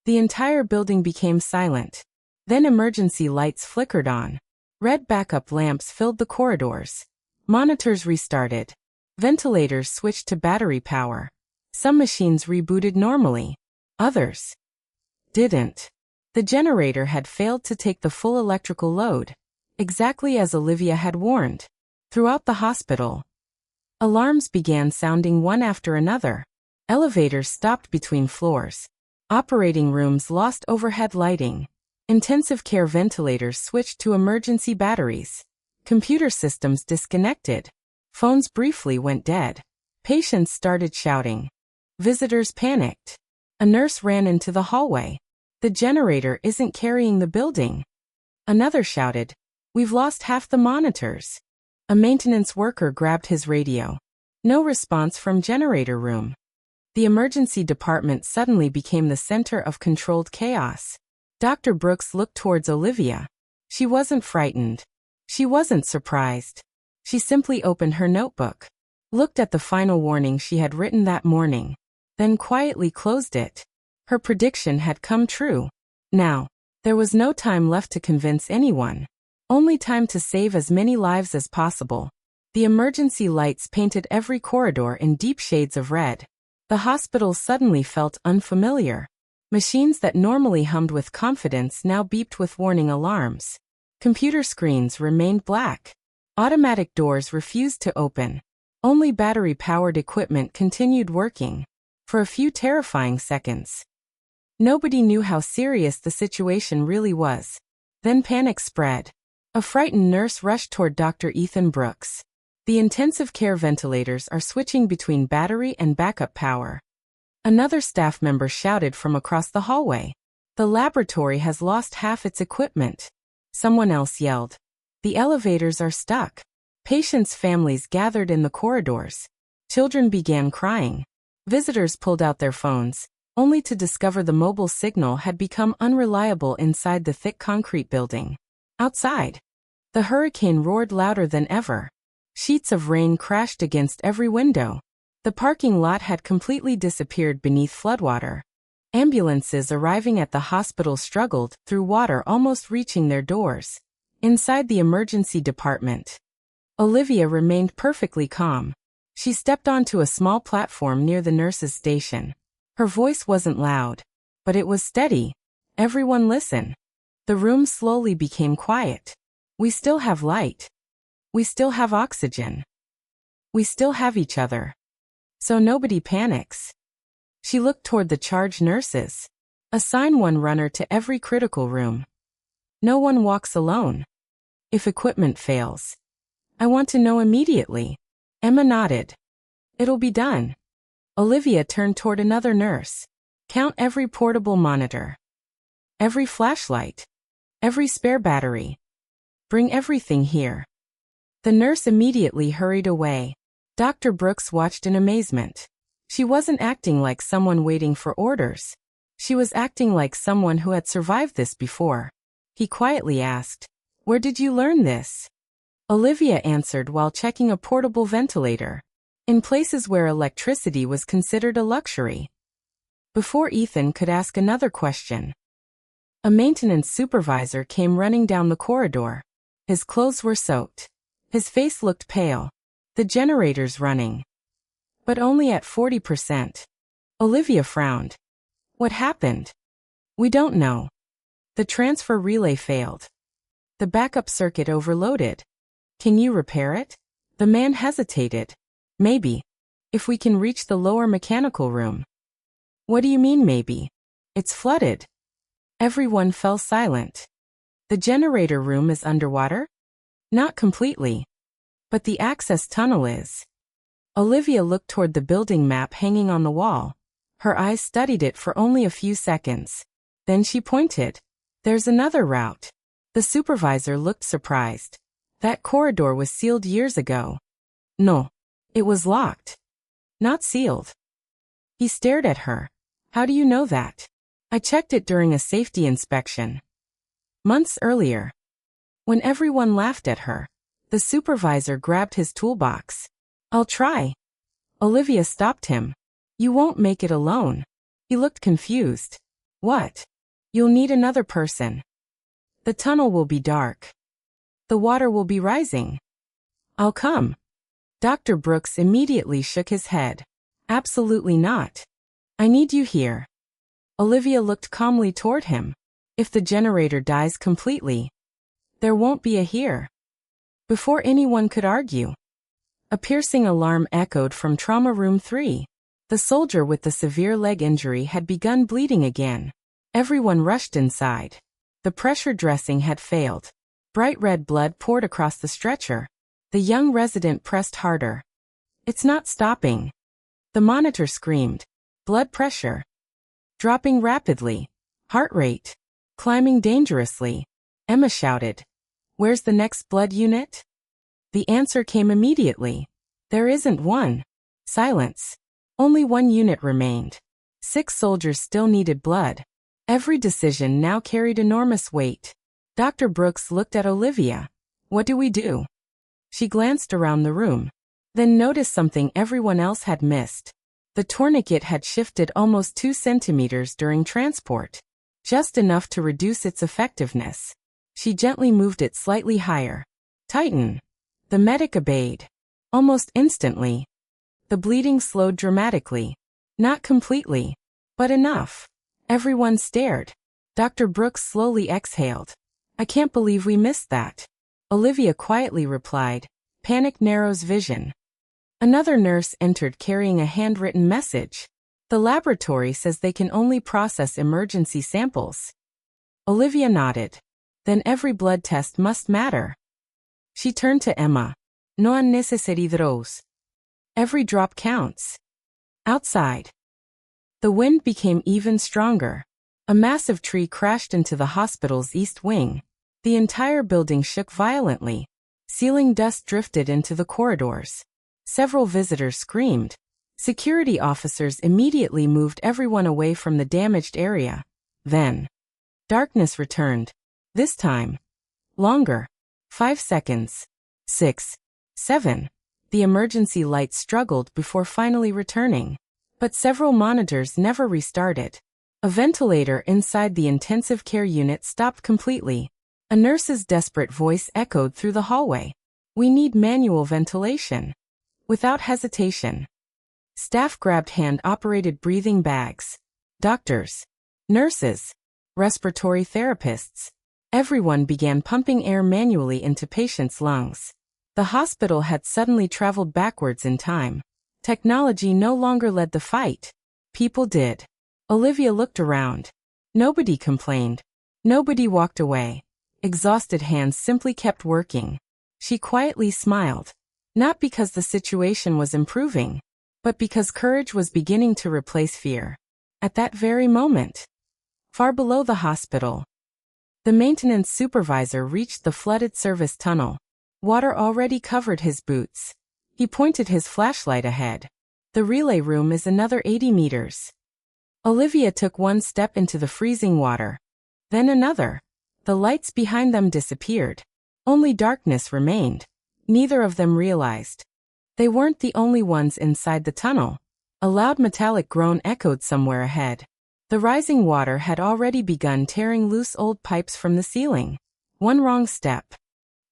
the entire building became silent. Then emergency lights flickered on. Red backup lamps filled the corridors. Monitors restarted. Ventilators switched to battery power. Some machines rebooted normally. Others didn't. The generator had failed to take the full electrical load, exactly as Olivia had warned. Throughout the hospital, alarms began sounding one after another. Elevators stopped between floors. Operating rooms lost overhead lighting. Intensive care ventilators switched to emergency batteries. Computer systems disconnected. Phones briefly went dead. Patients started shouting. Visitors panicked. A nurse ran into the hallway. The generator isn't carrying the building. Another shouted, we've lost half the monitors. A maintenance worker grabbed his radio. No response from generator room. The emergency department suddenly became the center of controlled chaos. Dr. Brooks looked towards Olivia. She wasn't frightened. She wasn't surprised. She simply opened her notebook, looked at the final warning she had written that morning, then quietly closed it. Her prediction had come true. Now, there was no time left to convince anyone. Only time to save as many lives as possible. The emergency lights painted every corridor in deep shades of red. The hospital suddenly felt unfamiliar. Machines that normally hummed with confidence now beeped with warning alarms. Computer screens remained black. Automatic doors refused to open. Only battery-powered equipment continued working. For a few terrifying seconds, nobody knew how serious the situation really was. Then panic spread. A frightened nurse rushed toward Dr. Ethan Brooks. The intensive care ventilators are switching between battery and backup power. Another staff member shouted from across the hallway. The laboratory has lost half its equipment. Someone else yelled. The elevators are stuck. Patients' families gathered in the corridors. Children began crying. Visitors pulled out their phones, only to discover the mobile signal had become unreliable inside the thick concrete building. Outside, the hurricane roared louder than ever. Sheets of rain crashed against every window. The parking lot had completely disappeared beneath floodwater. Ambulances arriving at the hospital struggled through water almost reaching their doors. Inside the emergency department, Olivia remained perfectly calm. She stepped onto a small platform near the nurse's station. Her voice wasn't loud, but it was steady. Everyone listen. The room slowly became quiet. We still have light. We still have oxygen. We still have each other. So nobody panics. She looked toward the charge nurses. Assign one runner to every critical room. No one walks alone. If equipment fails, I want to know immediately. Emma nodded. It'll be done. Olivia turned toward another nurse. Count every portable monitor. Every flashlight. Every spare battery. Bring everything here. The nurse immediately hurried away. Dr. Brooks watched in amazement. She wasn't acting like someone waiting for orders. She was acting like someone who had survived this before. He quietly asked, "Where did you learn this?" Olivia answered while checking a portable ventilator. In places where electricity was considered a luxury. Before Ethan could ask another question, A maintenance supervisor came running down the corridor. His clothes were soaked. His face looked pale. The generator's running. But only at 40%. Olivia frowned. What happened? We don't know. The transfer relay failed. The backup circuit overloaded. Can you repair it? The man hesitated. Maybe. If we can reach the lower mechanical room. What do you mean maybe? It's flooded. Everyone fell silent. The generator room is underwater? Not completely. But the access tunnel is. Olivia looked toward the building map hanging on the wall. Her eyes studied it for only a few seconds. Then she pointed. There's another route. The supervisor looked surprised. That corridor was sealed years ago. No. It was locked. Not sealed. He stared at her. How do you know that? I checked it during a safety inspection. Months earlier. When everyone laughed at her, the supervisor grabbed his toolbox. I'll try. Olivia stopped him. You won't make it alone. He looked confused. What? You'll need another person. The tunnel will be dark. The water will be rising. I'll come. Dr. Brooks immediately shook his head. Absolutely not. I need you here. Olivia looked calmly toward him. If the generator dies completely, there won't be a here. Before anyone could argue, a piercing alarm echoed from trauma room 3. The soldier with the severe leg injury had begun bleeding again. Everyone rushed inside. The pressure dressing had failed. Bright red blood poured across the stretcher. The young resident pressed harder. It's not stopping. The monitor screamed. Blood pressure. Dropping rapidly. Heart rate. Climbing dangerously. Emma shouted. Where's the next blood unit? The answer came immediately. There isn't one. Silence. Only one unit remained. 6 soldiers still needed blood. Every decision now carried enormous weight. Dr. Brooks looked at Olivia. What do we do? She glanced around the room. Then noticed something everyone else had missed. The tourniquet had shifted almost 2 centimeters during transport. Just enough to reduce its effectiveness. She gently moved it slightly higher. Tighten. The medic obeyed. Almost instantly. The bleeding slowed dramatically. Not completely. But enough. Everyone stared. Dr. Brooks slowly exhaled. I can't believe we missed that. Olivia quietly replied. Panic narrows vision. Another nurse entered carrying a handwritten message. The laboratory says they can only process emergency samples. Olivia nodded. Then every blood test must matter. She turned to Emma. No unnecessary draws. Every drop counts. Outside. The wind became even stronger. A massive tree crashed into the hospital's east wing. The entire building shook violently. Ceiling dust drifted into the corridors. Several visitors screamed. Security officers immediately moved everyone away from the damaged area. Then, darkness returned. This time, longer. 5 seconds. 6. 7. The emergency lights struggled before finally returning. But several monitors never restarted. A ventilator inside the intensive care unit stopped completely. A nurse's desperate voice echoed through the hallway. We need manual ventilation. Without hesitation. Staff grabbed hand-operated breathing bags. Doctors. Nurses. Respiratory therapists. Everyone began pumping air manually into patients' lungs. The hospital had suddenly traveled backwards in time. Technology no longer led the fight. People did. Olivia looked around. Nobody complained. Nobody walked away. Exhausted hands simply kept working. She quietly smiled. Not because the situation was improving, but because courage was beginning to replace fear. At that very moment, far below the hospital, the maintenance supervisor reached the flooded service tunnel. Water already covered his boots. He pointed his flashlight ahead. The relay room is another 80 meters. Olivia took one step into the freezing water. Then another. The lights behind them disappeared. Only darkness remained. Neither of them realized. They weren't the only ones inside the tunnel. A loud metallic groan echoed somewhere ahead. The rising water had already begun tearing loose old pipes from the ceiling. One wrong step,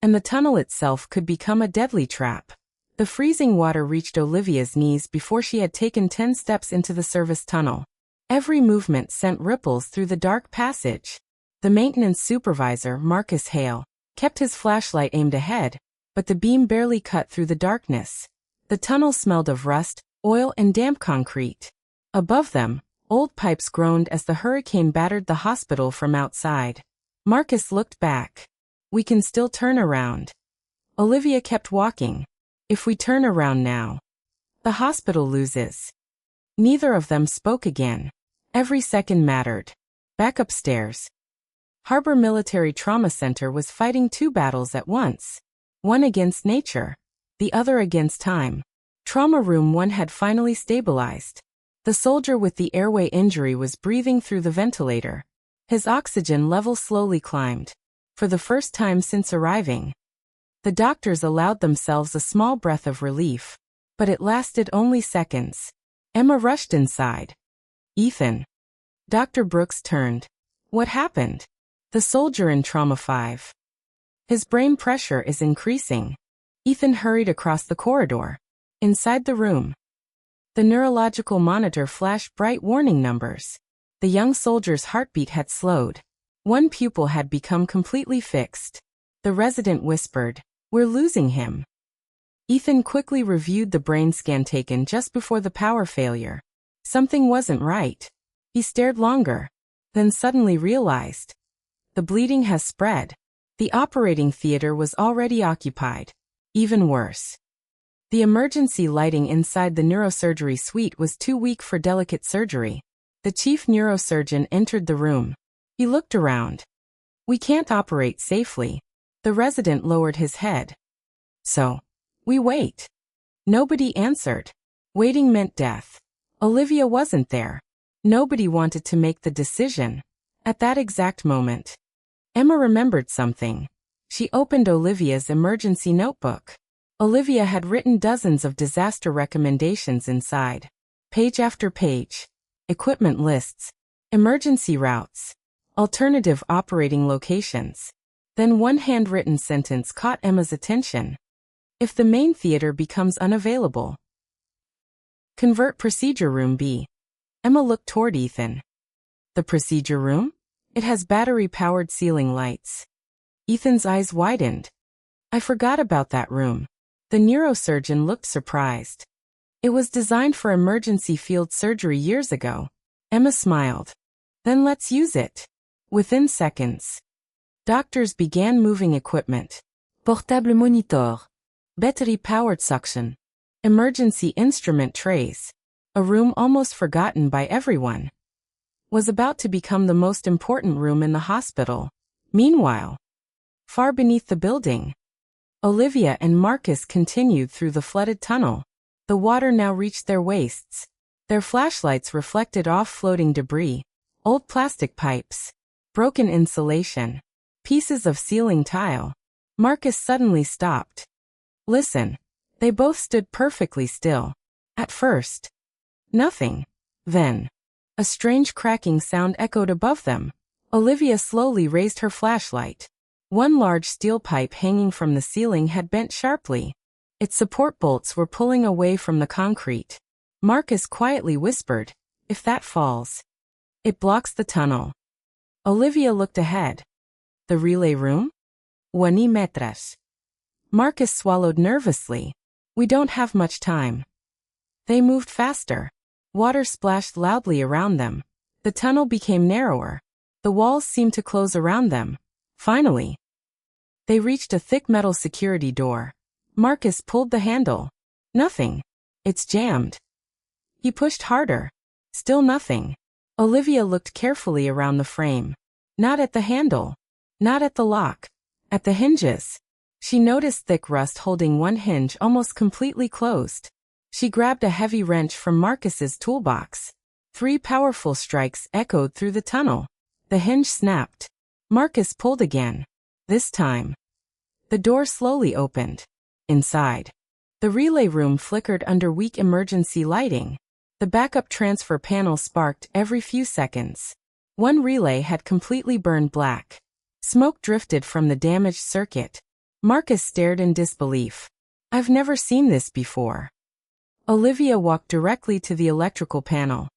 and the tunnel itself could become a deadly trap. The freezing water reached Olivia's knees before she had taken 10 steps into the service tunnel. Every movement sent ripples through the dark passage. The maintenance supervisor, Marcus Hale, kept his flashlight aimed ahead, but the beam barely cut through the darkness. The tunnel smelled of rust, oil, and damp concrete. Above them, old pipes groaned as the hurricane battered the hospital from outside. Marcus looked back. We can still turn around. Olivia kept walking. If we turn around now, the hospital loses. Neither of them spoke again. Every second mattered. Back upstairs. Harbor Military Trauma Center was fighting two battles at once. One against nature, the other against time. Trauma Room 1 had finally stabilized. The soldier with the airway injury was breathing through the ventilator. His oxygen level slowly climbed. For the first time since arriving. The doctors allowed themselves a small breath of relief. But it lasted only seconds. Emma rushed inside. Ethan. Dr. Brooks turned. What happened? The soldier in Trauma 5. His brain pressure is increasing. Ethan hurried across the corridor. Inside the room, the neurological monitor flashed bright warning numbers. The young soldier's heartbeat had slowed. One pupil had become completely fixed. The resident whispered, "We're losing him." Ethan quickly reviewed the brain scan taken just before the power failure. Something wasn't right. He stared longer, then suddenly realized. The bleeding has spread. The operating theater was already occupied. Even worse. The emergency lighting inside the neurosurgery suite was too weak for delicate surgery. The chief neurosurgeon entered the room. He looked around. We can't operate safely. The resident lowered his head. So, we wait. Nobody answered. Waiting meant death. Olivia wasn't there. Nobody wanted to make the decision. At that exact moment, Emma remembered something. She opened Olivia's emergency notebook. Olivia had written dozens of disaster recommendations inside. Page after page. Equipment lists. Emergency routes. Alternative operating locations. Then one handwritten sentence caught Emma's attention. If the main theater becomes unavailable, convert procedure room B. Emma looked toward Ethan. The procedure room? It has battery-powered ceiling lights. Ethan's eyes widened. I forgot about that room. The neurosurgeon looked surprised. It was designed for emergency field surgery years ago. Emma smiled. Then let's use it. Within seconds, doctors began moving equipment. Portable monitor. Battery-powered suction. Emergency instrument trays. A room almost forgotten by everyone. Was about to become the most important room in the hospital. Meanwhile, far beneath the building, Olivia and Marcus continued through the flooded tunnel. The water now reached their waists. Their flashlights reflected off floating debris, old plastic pipes, broken insulation, pieces of ceiling tile. Marcus suddenly stopped. Listen. They both stood perfectly still. At first, nothing. Then, a strange cracking sound echoed above them. Olivia slowly raised her flashlight. One large steel pipe hanging from the ceiling had bent sharply. Its support bolts were pulling away from the concrete. Marcus quietly whispered, "If that falls, it blocks the tunnel." Olivia looked ahead. The relay room? 20 metros. Marcus swallowed nervously. We don't have much time. They moved faster. Water splashed loudly around them. The tunnel became narrower. The walls seemed to close around them. Finally, they reached a thick metal security door. Marcus pulled the handle. Nothing. It's jammed. He pushed harder. Still nothing. Olivia looked carefully around the frame. Not at the handle. Not at the lock. At the hinges. She noticed thick rust holding one hinge almost completely closed. She grabbed a heavy wrench from Marcus's toolbox. 3 powerful strikes echoed through the tunnel. The hinge snapped. Marcus pulled again. This time, the door slowly opened. Inside, the relay room flickered under weak emergency lighting. The backup transfer panel sparked every few seconds. One relay had completely burned black. Smoke drifted from the damaged circuit. Marcus stared in disbelief. I've never seen this before. Olivia walked directly to the electrical panel.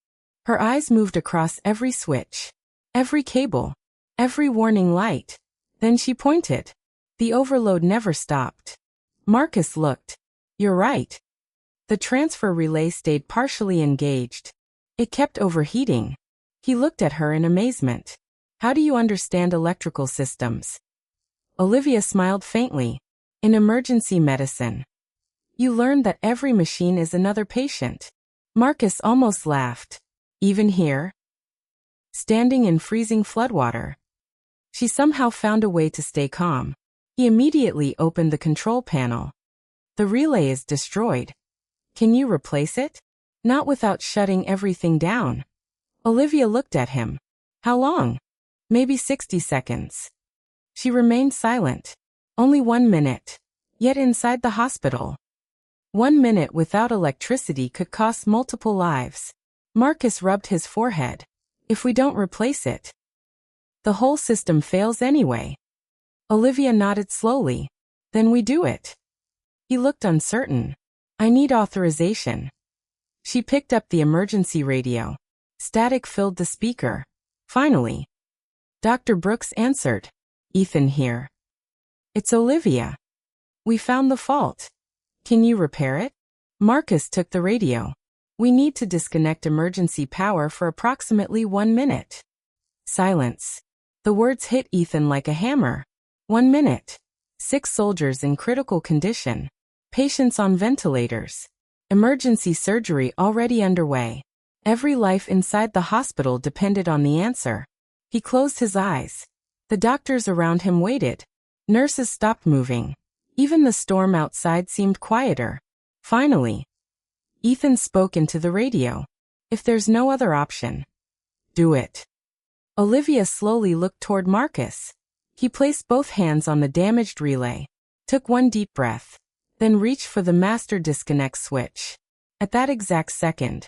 Her eyes moved across every switch, every cable, every warning light. Then she pointed. The overload never stopped. Marcus looked. You're right. The transfer relay stayed partially engaged. It kept overheating. He looked at her in amazement. How do you understand electrical systems? Olivia smiled faintly. In emergency medicine, you learn that every machine is another patient. Marcus almost laughed. Even here? Standing in freezing floodwater. She somehow found a way to stay calm. He immediately opened the control panel. The relay is destroyed. Can you replace it? Not without shutting everything down. Olivia looked at him. How long? Maybe 60 seconds. She remained silent. Only 1 minute. Yet inside the hospital. 1 minute without electricity could cost multiple lives. Marcus rubbed his forehead. If we don't replace it, the whole system fails anyway. Olivia nodded slowly. Then we do it. He looked uncertain. I need authorization. She picked up the emergency radio. Static filled the speaker. Finally, Dr. Brooks answered. Ethan here. It's Olivia. We found the fault. Can you repair it? Marcus took the radio. We need to disconnect emergency power for approximately 1 minute. Silence. The words hit Ethan like a hammer. 1 minute. 6 soldiers in critical condition. Patients on ventilators. Emergency surgery already underway. Every life inside the hospital depended on the answer. He closed his eyes. The doctors around him waited. Nurses stopped moving. Even the storm outside seemed quieter. Finally, Ethan spoke into the radio. If there's no other option, do it. Olivia slowly looked toward Marcus. He placed both hands on the damaged relay, took one deep breath, then reached for the master disconnect switch. At that exact second,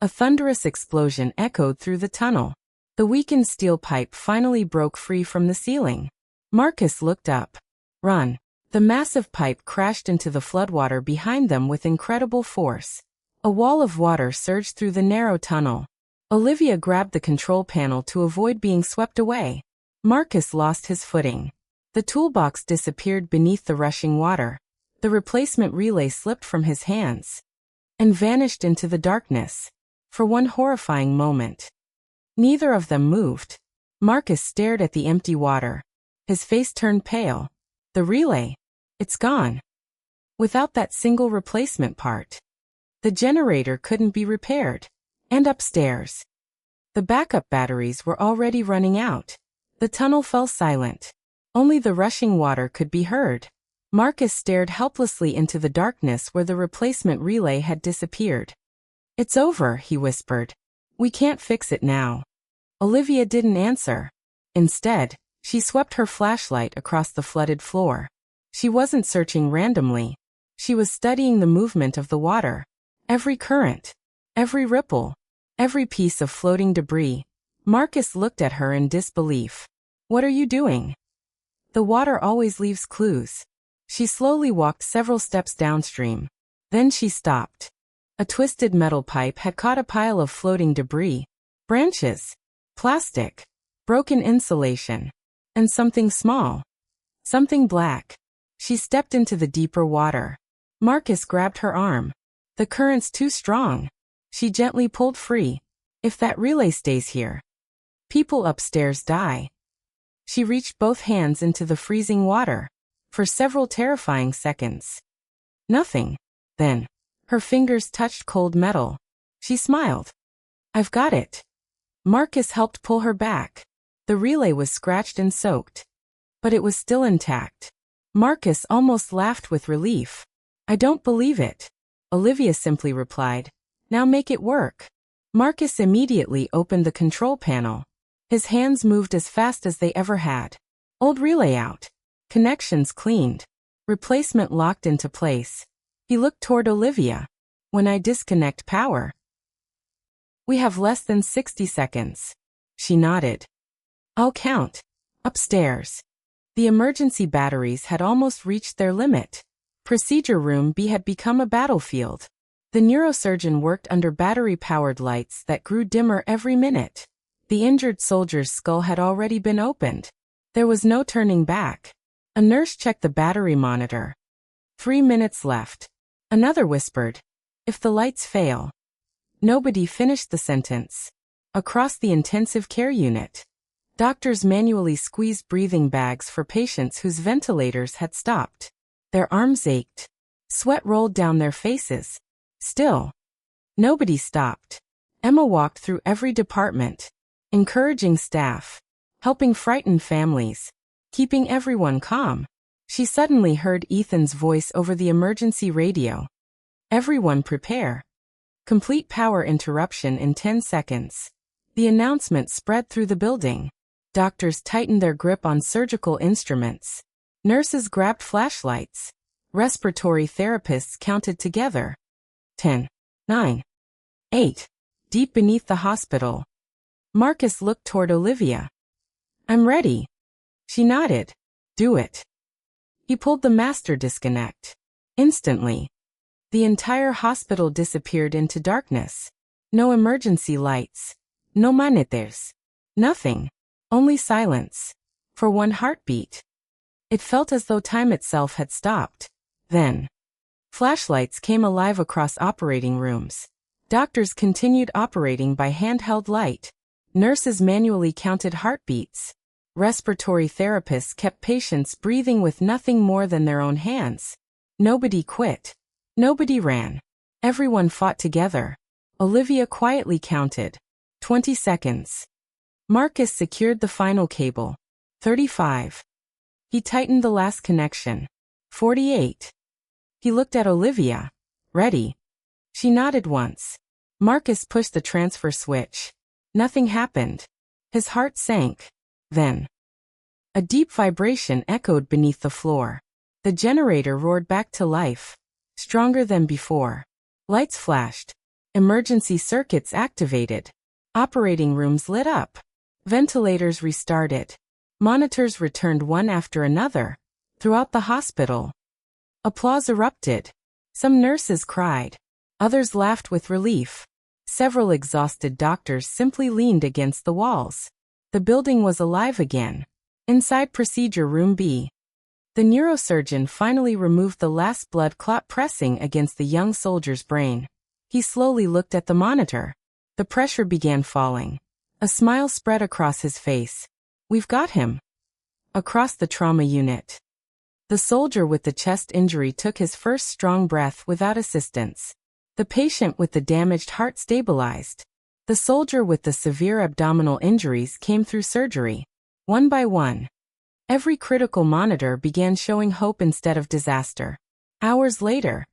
a thunderous explosion echoed through the tunnel. The weakened steel pipe finally broke free from the ceiling. Marcus looked up. Run. The massive pipe crashed into the floodwater behind them with incredible force. A wall of water surged through the narrow tunnel. Olivia grabbed the control panel to avoid being swept away. Marcus lost his footing. The toolbox disappeared beneath the rushing water. The replacement relay slipped from his hands and vanished into the darkness. For one horrifying moment, neither of them moved. Marcus stared at the empty water. His face turned pale. The relay. It's gone. Without that single replacement part, the generator couldn't be repaired. And upstairs, the backup batteries were already running out. The tunnel fell silent. Only the rushing water could be heard. Marcus stared helplessly into the darkness where the replacement relay had disappeared. It's over, he whispered. We can't fix it now. Olivia didn't answer. Instead, she swept her flashlight across the flooded floor. She wasn't searching randomly. She was studying the movement of the water. Every current, every ripple, every piece of floating debris. Marcus looked at her in disbelief. What are you doing? The water always leaves clues. She slowly walked several steps downstream. Then she stopped. A twisted metal pipe had caught a pile of floating debris. Branches, plastic, broken insulation, and something small. Something black. She stepped into the deeper water. Marcus grabbed her arm. The current's too strong. She gently pulled free. If that relay stays here, people upstairs die. She reached both hands into the freezing water. For several terrifying seconds. Nothing. Then, her fingers touched cold metal. She smiled. I've got it. Marcus helped pull her back. The relay was scratched and soaked, but it was still intact. Marcus almost laughed with relief. I don't believe it. Olivia simply replied. Now make it work. Marcus immediately opened the control panel. His hands moved as fast as they ever had. Old relay out. Connections cleaned. Replacement locked into place. He looked toward Olivia. When I disconnect power, We have less than 60 seconds. She nodded. I'll count. Upstairs. The emergency batteries had almost reached their limit. Procedure room B had become a battlefield. The neurosurgeon worked under battery-powered lights that grew dimmer every minute. The injured soldier's skull had already been opened. There was no turning back. A nurse checked the battery monitor. 3 minutes left. Another whispered, if the lights fail. Nobody finished the sentence. Across the intensive care unit, doctors manually squeezed breathing bags for patients whose ventilators had stopped. Their arms ached. Sweat rolled down their faces. Still, nobody stopped. Emma walked through every department, encouraging staff, helping frightened families, keeping everyone calm. She suddenly heard Ethan's voice over the emergency radio. Everyone prepare. Complete power interruption in 10 seconds. The announcement spread through the building. Doctors tightened their grip on surgical instruments. Nurses grabbed flashlights. Respiratory therapists counted together. 10, 9, 8. Deep beneath the hospital, Marcus looked toward Olivia. I'm ready. She nodded. Do it. He pulled the master disconnect. Instantly, the entire hospital disappeared into darkness. No emergency lights. No monitors. Nothing. Only silence. For one heartbeat. It felt as though time itself had stopped. Then, flashlights came alive across operating rooms. Doctors continued operating by handheld light. Nurses manually counted heartbeats. Respiratory therapists kept patients breathing with nothing more than their own hands. Nobody quit. Nobody ran. Everyone fought together. Olivia quietly counted. 20 seconds. Marcus secured the final cable. 35. He tightened the last connection. 48. He looked at Olivia. Ready. She nodded once. Marcus pushed the transfer switch. Nothing happened. His heart sank. Then, a deep vibration echoed beneath the floor. The generator roared back to life. Stronger than before. Lights flashed. Emergency circuits activated. Operating rooms lit up. Ventilators restarted. Monitors returned one after another. Throughout the hospital, applause erupted. Some nurses cried. Others laughed with relief. Several exhausted doctors simply leaned against the walls. The building was alive again. Inside procedure room B, the neurosurgeon finally removed the last blood clot pressing against the young soldier's brain. He slowly looked at the monitor. The pressure began falling. A smile spread across his face. We've got him. Across the trauma unit, the soldier with the chest injury took his first strong breath without assistance. The patient with the damaged heart stabilized. The soldier with the severe abdominal injuries came through surgery. One by one, every critical monitor began showing hope instead of disaster. Hours later,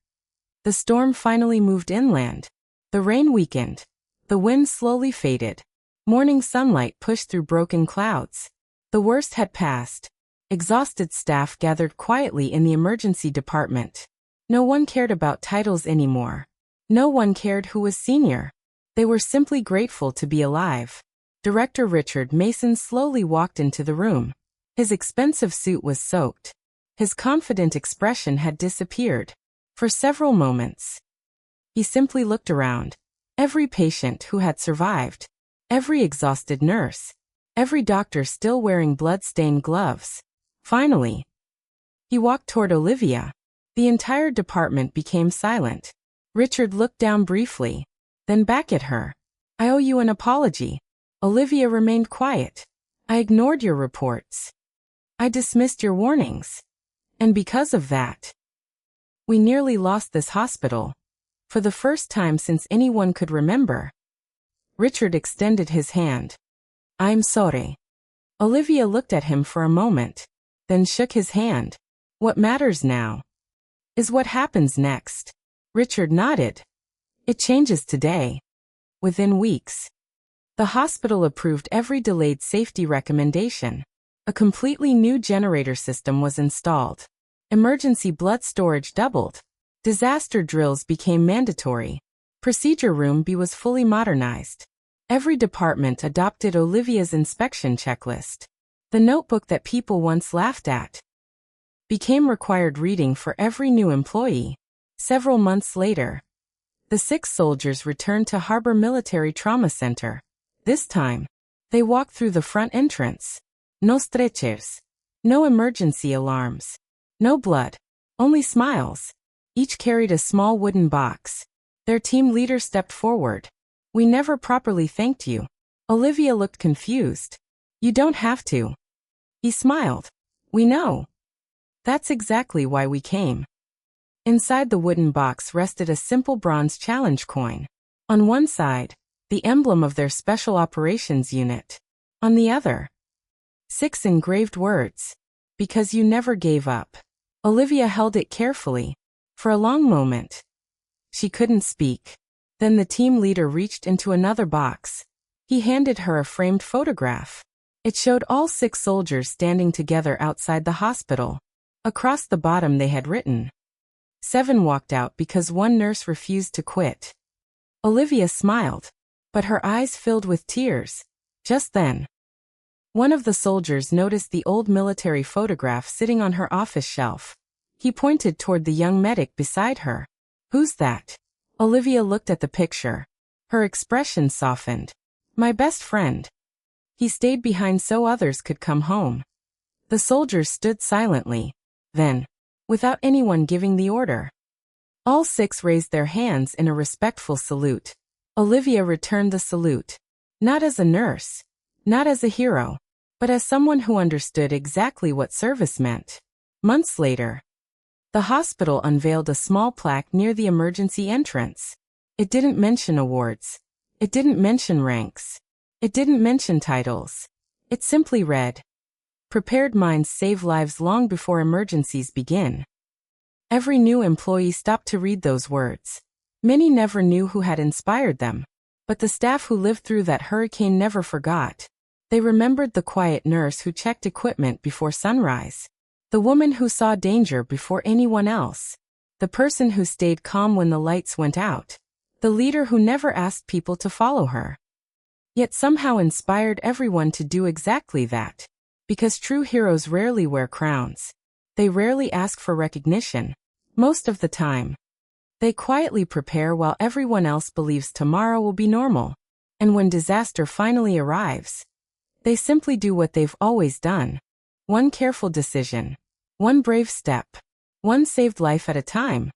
the storm finally moved inland. The rain weakened. The wind slowly faded. Morning sunlight pushed through broken clouds. The worst had passed. Exhausted staff gathered quietly in the emergency department. No one cared about titles anymore. No one cared who was senior. They were simply grateful to be alive. Director Richard Mason slowly walked into the room. His expensive suit was soaked. His confident expression had disappeared. For several moments, he simply looked around. Every patient who had survived. Every exhausted nurse. Every doctor still wearing blood-stained gloves. Finally, he walked toward Olivia. The entire department became silent. Richard looked down briefly, then back at her. I owe you an apology. Olivia remained quiet. I ignored your reports. I dismissed your warnings. And because of that, we nearly lost this hospital. For the first time since anyone could remember. Richard extended his hand. I'm sorry. Olivia looked at him for a moment, then shook his hand. What matters now is what happens next. Richard nodded. It changes today. Within weeks, the hospital approved every delayed safety recommendation. A completely new generator system was installed. Emergency blood storage doubled. Disaster drills became mandatory. Procedure Room B was fully modernized. Every department adopted Olivia's inspection checklist. The notebook that people once laughed at became required reading for every new employee. Several months later, the 6 soldiers returned to Harbor Military Trauma Center. This time, they walked through the front entrance. No stretchers. No emergency alarms. No blood. Only smiles. Each carried a small wooden box. Their team leader stepped forward. "We never properly thanked you." Olivia looked confused. "You don't have to." He smiled. "We know. That's exactly why we came." Inside the wooden box rested a simple bronze challenge coin. On one side, the emblem of their Special Operations Unit. On the other, 6 engraved words. "Because you never gave up." Olivia held it carefully. For a long moment, she couldn't speak. Then the team leader reached into another box. He handed her a framed photograph. It showed all 6 soldiers standing together outside the hospital. Across the bottom they had written, 7 walked out because one nurse refused to quit. Olivia smiled, but her eyes filled with tears. Just then, one of the soldiers noticed the old military photograph sitting on her office shelf. He pointed toward the young medic beside her. "Who's that?" Olivia looked at the picture. Her expression softened. "My best friend. He stayed behind so others could come home." The soldiers stood silently. Then, without anyone giving the order, all 6 raised their hands in a respectful salute. Olivia returned the salute. Not as a nurse, not as a hero, but as someone who understood exactly what service meant. Months later, the hospital unveiled a small plaque near the emergency entrance. It didn't mention awards. It didn't mention ranks. It didn't mention titles. It simply read, "Prepared minds save lives long before emergencies begin." Every new employee stopped to read those words. Many never knew who had inspired them, but the staff who lived through that hurricane never forgot. They remembered the quiet nurse who checked equipment before sunrise, the woman who saw danger before anyone else, the person who stayed calm when the lights went out, the leader who never asked people to follow her, yet somehow inspired everyone to do exactly that. Because true heroes rarely wear crowns. They rarely ask for recognition. Most of the time, they quietly prepare while everyone else believes tomorrow will be normal. And when disaster finally arrives, they simply do what they've always done. One careful decision. One brave step. One saved life at a time.